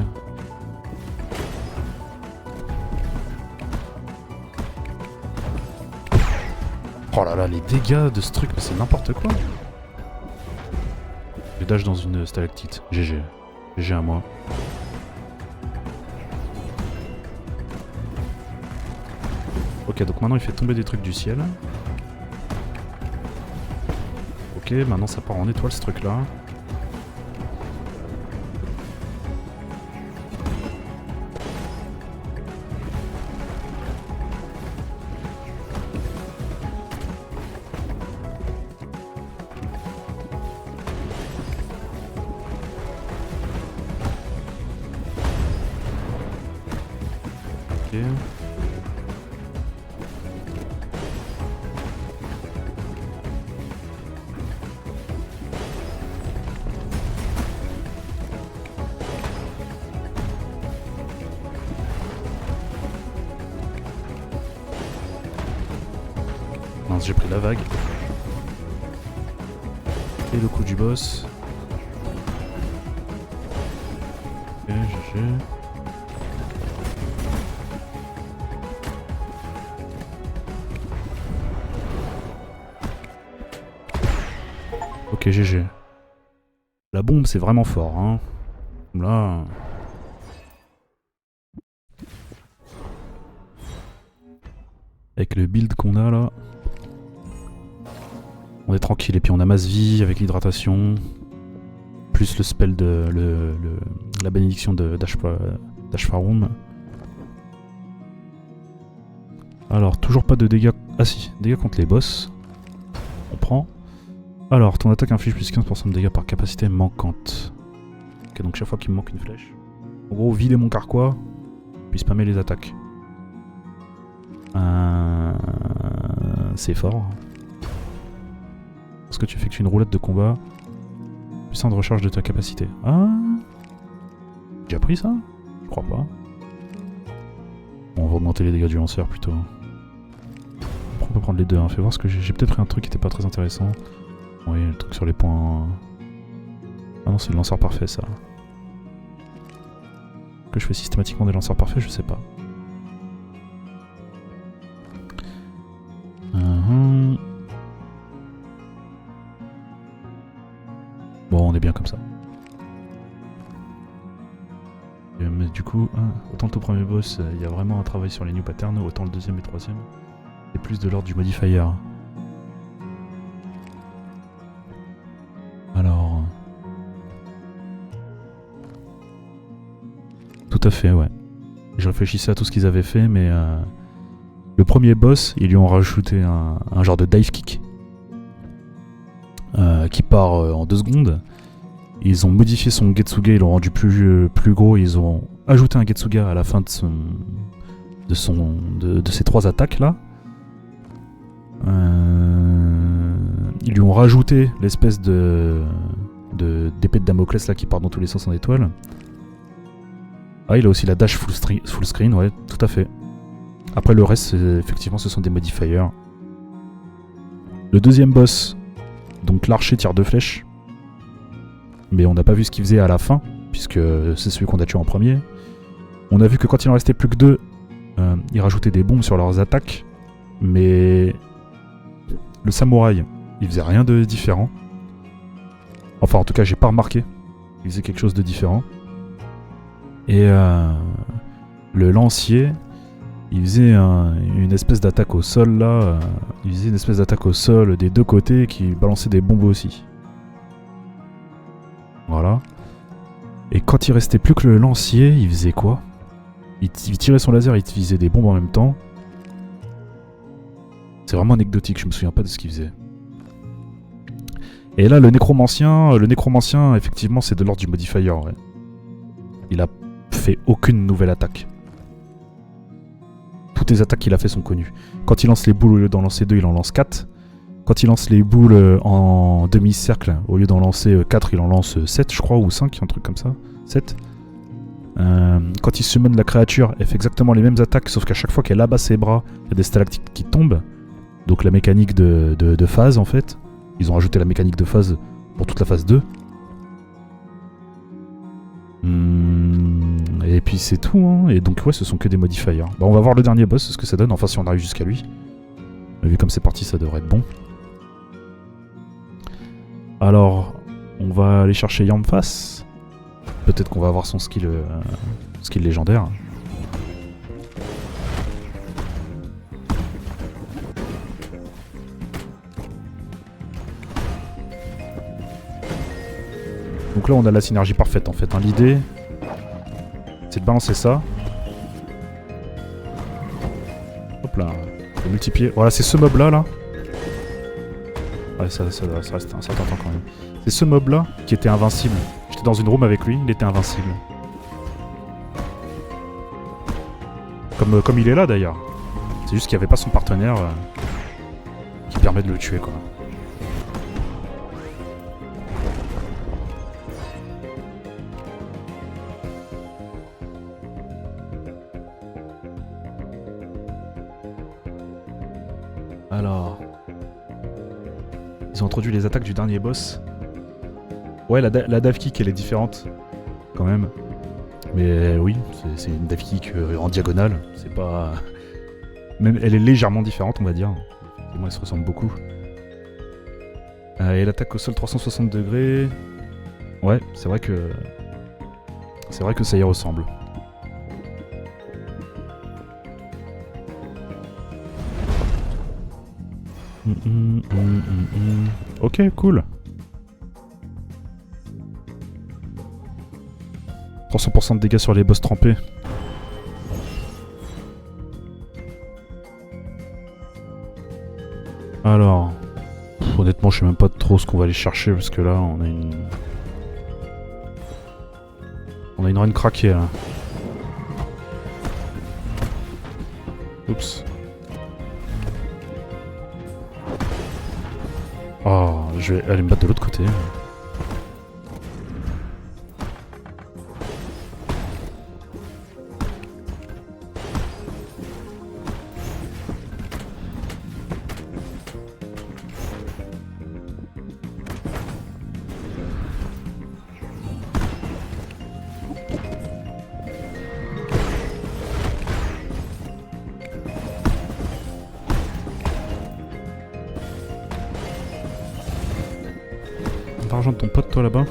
[SPEAKER 1] Oh là là, les dégâts de ce truc, mais c'est n'importe quoi. Je dash dans une stalactite. GG. GG à moi. Ok, donc maintenant il fait tomber des trucs du ciel. Ok, maintenant ça part en étoile ce truc là. Ok. Mince, j'ai pris la vague. Et le coup du boss. Ok, GG. Ok, GG. La bombe, c'est vraiment fort, hein. Là... Avec le build qu'on a, là... On est tranquille, et puis on a masse vie avec l'hydratation. Plus le spell de... la bénédiction d'Ashfarum. Alors, toujours pas de dégâts... Ah si, dégâts contre les boss. On prend. Alors, ton attaque inflige plus 15% de dégâts par capacité manquante. Ok, donc chaque fois qu'il me manque une flèche. En gros, vider mon carquois, puis spammer les attaques. C'est fort. Parce que tu effectues une roulette de combat. Puissance de recharge de ta capacité. Ah, j'ai déjà pris ça? Je crois pas. Bon, on va augmenter les dégâts du lanceur plutôt. On peut prendre les deux, hein. Fais voir ce que j'ai peut-être pris un truc qui était pas très intéressant. Oui, le truc sur les points... Ah non, c'est le lanceur parfait, ça. Que je fais systématiquement des lanceurs parfaits, je sais pas. Bon, on est bien comme ça. Mais du coup, autant le tout premier boss, il y a vraiment un travail sur les new patterns, autant le deuxième et troisième, c'est plus de l'ordre du modifier. Alors... Tout à fait, ouais. Je réfléchissais à tout ce qu'ils avaient fait, mais le premier boss, ils lui ont rajouté un genre de dive kick qui part en 2 secondes. Ils ont modifié son Getsuga, ils l'ont rendu plus gros, ils ont ajouté un Getsuga à la fin de ses 3 attaques là. Ils lui ont rajouté l'espèce d'épée de Damoclès là qui part dans tous les sens en étoile. Ah, il a aussi la dash full screen, ouais, tout à fait. Après le reste, effectivement, ce sont des modifiers. Le deuxième boss, donc l'archer tire 2 flèches. Mais on n'a pas vu ce qu'il faisait à la fin, puisque c'est celui qu'on a tué en premier. On a vu que quand il en restait plus que 2, ils rajoutaient des bombes sur leurs attaques. Mais le samouraï, il faisait rien de différent. Enfin, en tout cas, j'ai pas remarqué. Il faisait quelque chose de différent. Et le lancier, il faisait une espèce d'attaque au sol là. Il faisait une espèce d'attaque au sol des 2 côtés qui balançait des bombes aussi. Voilà. Et quand il restait plus que le lancier, il faisait quoi? Il tirait son laser, il visait des bombes en même temps. C'est vraiment anecdotique, je me souviens pas de ce qu'il faisait. Et là, le nécromancien, effectivement, c'est de l'ordre du modifier. Ouais. Il a fait aucune nouvelle attaque. Toutes les attaques qu'il a fait sont connues. Quand il lance les boules, au lieu d'en lancer 2, il en lance 4. Quand il lance les boules en demi-cercle, au lieu d'en lancer 4, il en lance 7, je crois, ou 5, un truc comme ça. 7. Quand il summon la créature, elle fait exactement les mêmes attaques, sauf qu'à chaque fois qu'elle abat ses bras, il y a des stalactites qui tombent. Donc la mécanique de phase, en fait. Ils ont rajouté la mécanique de phase pour toute la phase 2. Et puis c'est tout, hein. Et donc ouais, ce sont que des modifiers. Bah, on va voir le dernier boss, ce que ça donne, enfin si on arrive jusqu'à lui. Mais vu comme c'est parti, ça devrait être bon. Alors, on va aller chercher Yamfas. Peut-être qu'on va avoir son skill légendaire. Donc là, on a la synergie parfaite en fait. Hein. L'idée, c'est de balancer ça. Hop là, de multiplier. Voilà, c'est ce mob là. Ouais, ça reste un certain temps quand même. C'est ce mob là qui était invincible. J'étais dans une room avec lui, il était invincible. Comme il est là d'ailleurs. C'est juste qu'il n'y avait pas son partenaire qui permet de le tuer quoi. Alors... Ils ont introduit les attaques du dernier boss. Ouais, la dive kick, elle est différente, quand même. Mais oui, c'est une dive kick en diagonale. C'est pas... Même, elle est légèrement différente, on va dire. Effectivement, elle se ressemble beaucoup. Et l'attaque au sol 360 degrés... Ouais, c'est vrai que... C'est vrai que ça y ressemble. Ok, cool. 300% de dégâts sur les boss trempés. Alors... honnêtement, je sais même pas trop ce qu'on va aller chercher parce que là, on a une... On a une run craquée là. Oups. Oh, je vais aller me battre de l'autre côté. Va rejoindre ton pote toi là-bas.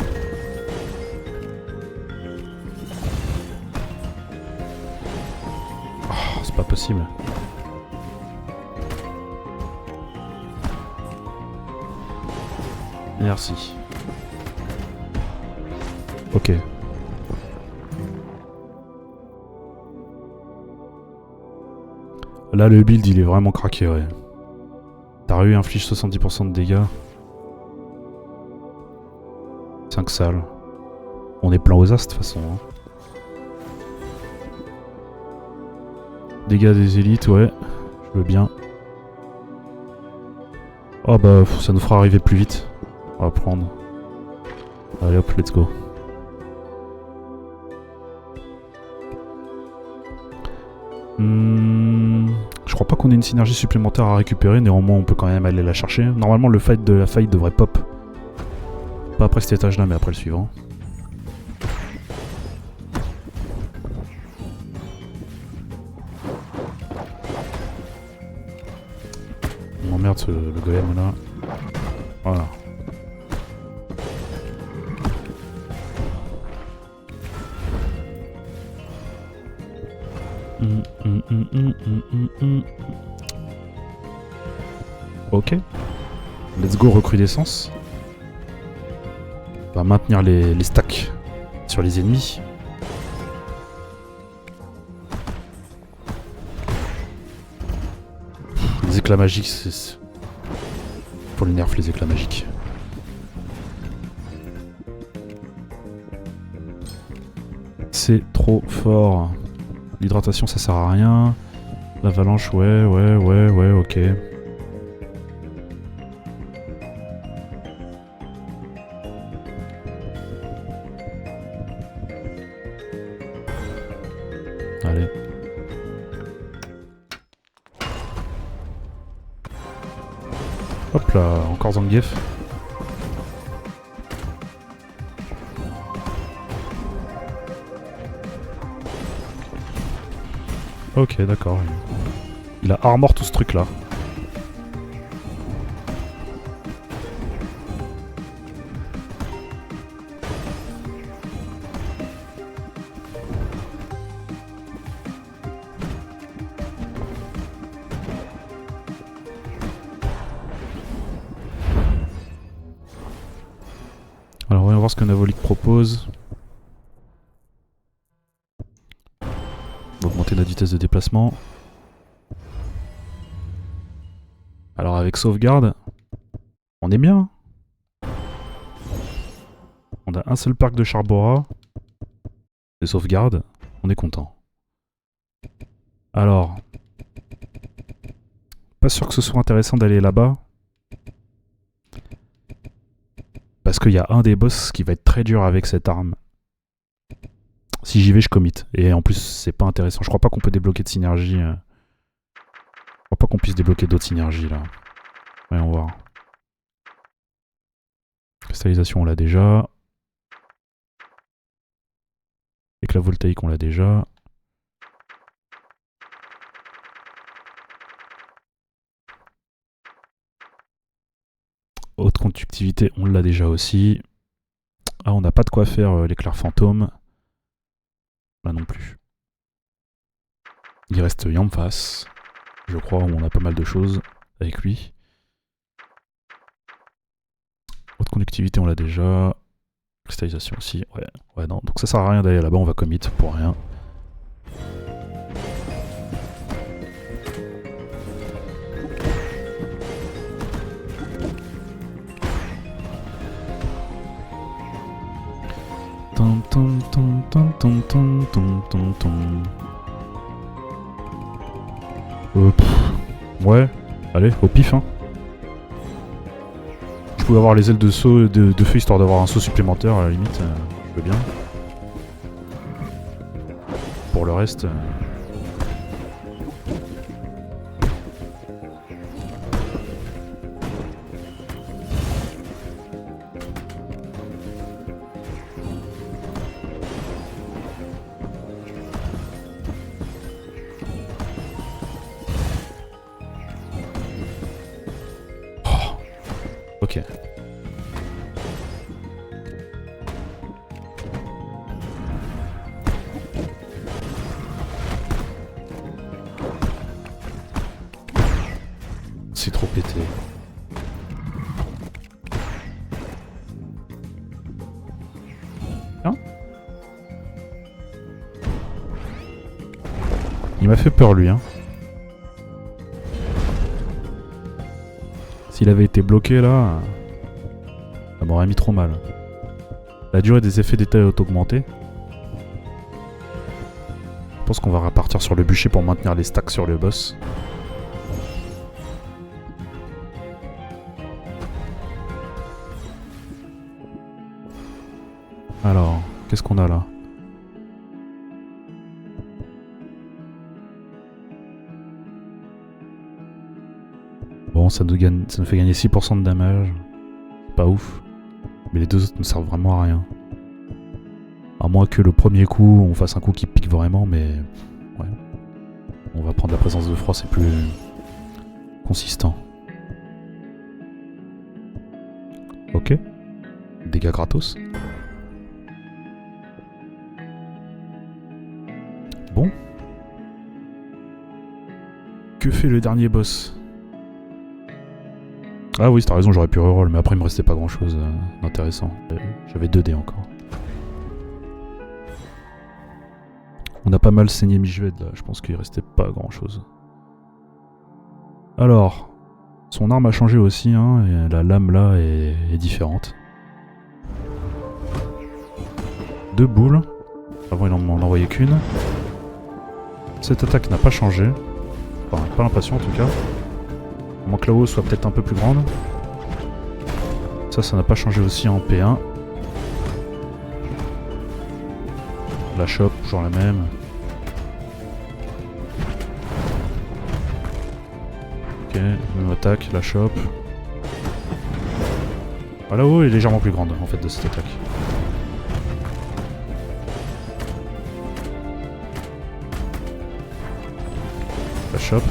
[SPEAKER 1] Oh, c'est pas possible. Merci. Ok. Là, le build, il est vraiment craqué, ouais. Daru inflige 70% de dégâts. 5 salles. On est plein aux as, de toute façon. Hein. Dégâts des élites, ouais. Je veux bien. Oh bah, ça nous fera arriver plus vite. On va prendre. Allez hop, let's go. Je crois pas qu'on ait une synergie supplémentaire à récupérer, néanmoins on peut quand même aller la chercher. Normalement le fight de la faille devrait pop. Pas après cet étage là mais après le suivant. On emmerde le golem là. Voilà. Ok. Let's go recrudescence. On va maintenir les stacks sur les ennemis. Les éclats magiques, c'est... Pour les nerfs, les éclats magiques. C'est trop fort. L'hydratation, ça sert à rien. L'avalanche, ouais, ok. Allez. Hop là, encore Zangief. Ok, d'accord. Il a armor tout ce truc là. Alors voyons voir ce que Navolik propose. Augmenter notre vitesse de déplacement. Alors avec sauvegarde, on est bien. On a un seul parc de Charbora. Et sauvegarde, on est content. Alors, pas sûr que ce soit intéressant d'aller là-bas. Parce qu'il y a un des boss qui va être très dur avec cette arme. Si j'y vais, je commit. Et en plus, c'est pas intéressant. Je crois pas qu'on peut débloquer de synergie. Je crois pas qu'on puisse débloquer d'autres synergies là. Voyons voir. Cristallisation, on l'a déjà. Éclat voltaïque, on l'a déjà. Haute conductivité, on l'a déjà aussi. Ah, on n'a pas de quoi faire l'éclair fantôme. Là non plus. Il reste Yamfas. Je crois où on a pas mal de choses avec lui. Haute conductivité, on l'a déjà. Cristallisation aussi. Ouais, non. Donc ça sert à rien d'aller là-bas, on va commit pour rien. Ouais, allez, au pif hein. Je pouvais avoir les ailes de saut de feu histoire d'avoir un saut supplémentaire à la limite, je veux bien. Pour le reste... Ok. C'est trop pété. Hein? Il m'a fait peur lui, hein. S'il avait été bloqué là, ça m'aurait mis trop mal. La durée des effets détails est augmentée. Je pense qu'on va repartir sur le bûcher pour maintenir les stacks sur le boss. Alors, qu'est-ce qu'on a là? Bon, ça nous fait gagner 6% de damage. Pas ouf. Mais les deux autres ne servent vraiment à rien. À moins que le premier coup, on fasse un coup qui pique vraiment, mais... ouais. On va prendre la présence de froid, c'est plus... consistant. Ok. Dégâts gratos. Bon. Que fait le dernier boss? Ah oui, t'as raison, j'aurais pu reroll, mais après il me restait pas grand chose d'intéressant. J'avais 2 dés encore. On a pas mal saigné Micheved là, je pense qu'il restait pas grand chose. Alors, son arme a changé aussi, hein, et la lame là est différente. 2 boules. Avant il en envoyait qu'une. Cette attaque n'a pas changé. Enfin, pas l'impression en tout cas. À moins que la hausse soit peut-être un peu plus grande. Ça n'a pas changé aussi en P1. La chope, toujours la même. Ok, même attaque, la chope. Ah, la haut est légèrement plus grande en fait de cette attaque. La chope.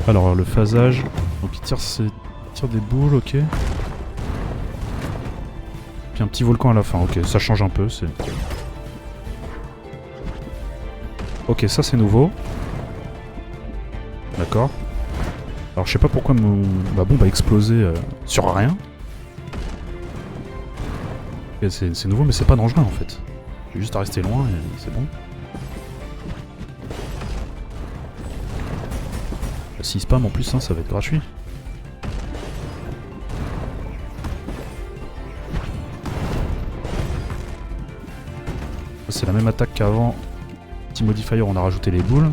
[SPEAKER 1] Alors le phasage, donc il tire des boules, ok. Puis un petit volcan à la fin, ok, ça change un peu, c'est... Ok, ça c'est nouveau. D'accord. Alors je sais pas pourquoi ma bombe a explosé sur rien. Okay, c'est nouveau mais c'est pas dangereux en fait. J'ai juste à rester loin et c'est bon. Si spam en plus, hein, ça va être gratuit. C'est la même attaque qu'avant. Petit modifier, on a rajouté les boules.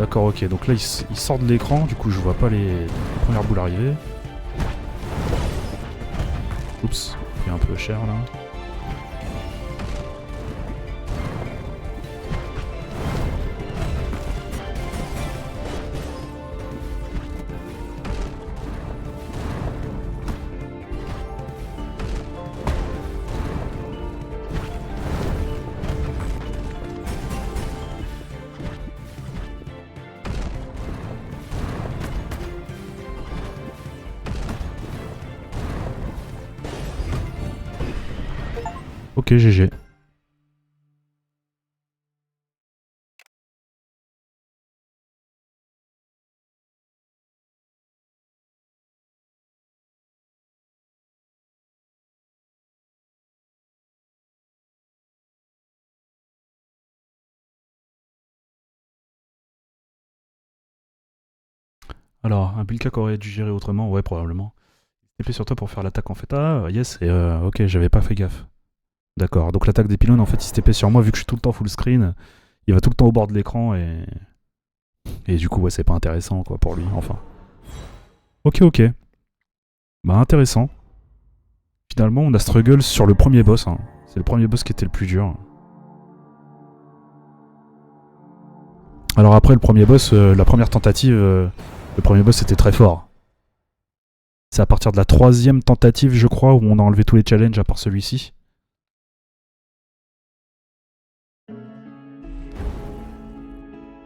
[SPEAKER 1] D'accord, ok. Donc là, il sort de l'écran. Du coup, je vois pas les premières boules arriver. Oups, il est un peu cher là. Ok, GG. Alors, un build aurait dû gérer autrement, ouais, probablement. TP sur toi pour faire l'attaque en fait. Ah, yes, et ok, j'avais pas fait gaffe. D'accord, donc l'attaque des pylônes, en fait, il se TP sur moi, vu que je suis tout le temps full screen, il va tout le temps au bord de l'écran et... Et du coup, ouais, c'est pas intéressant, quoi, pour lui, enfin. Ok, ok. Bah, intéressant. Finalement, on a struggle sur le premier boss, hein. C'est le premier boss qui était le plus dur. Alors après, le premier boss, la première tentative, le premier boss était très fort. C'est à partir de la 3e tentative, je crois, où on a enlevé tous les challenges à part celui-ci.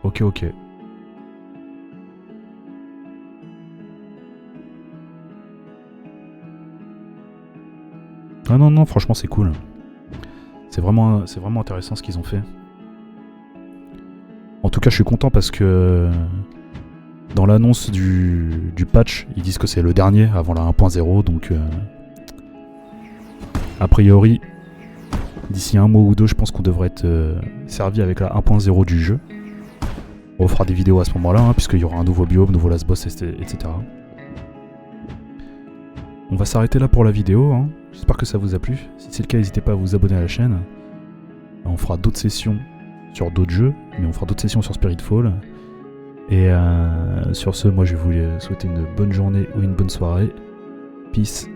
[SPEAKER 1] Ok, ok. Ah non, non, franchement, c'est cool. C'est vraiment intéressant ce qu'ils ont fait. En tout cas, je suis content parce que Dans l'annonce du patch, ils disent que c'est le dernier avant la 1.0, donc a priori, d'ici un mois ou deux, je pense qu'on devrait être servi avec la 1.0 du jeu. On fera des vidéos à ce moment-là, hein, puisqu'il y aura un nouveau biome, nouveau last boss, etc. On va s'arrêter là pour la vidéo, hein. J'espère que ça vous a plu. Si c'est le cas, n'hésitez pas à vous abonner à la chaîne. On fera d'autres sessions sur d'autres jeux, mais on fera d'autres sessions sur Spiritfall. Et sur ce, moi je vais vous souhaiter une bonne journée ou une bonne soirée. Peace.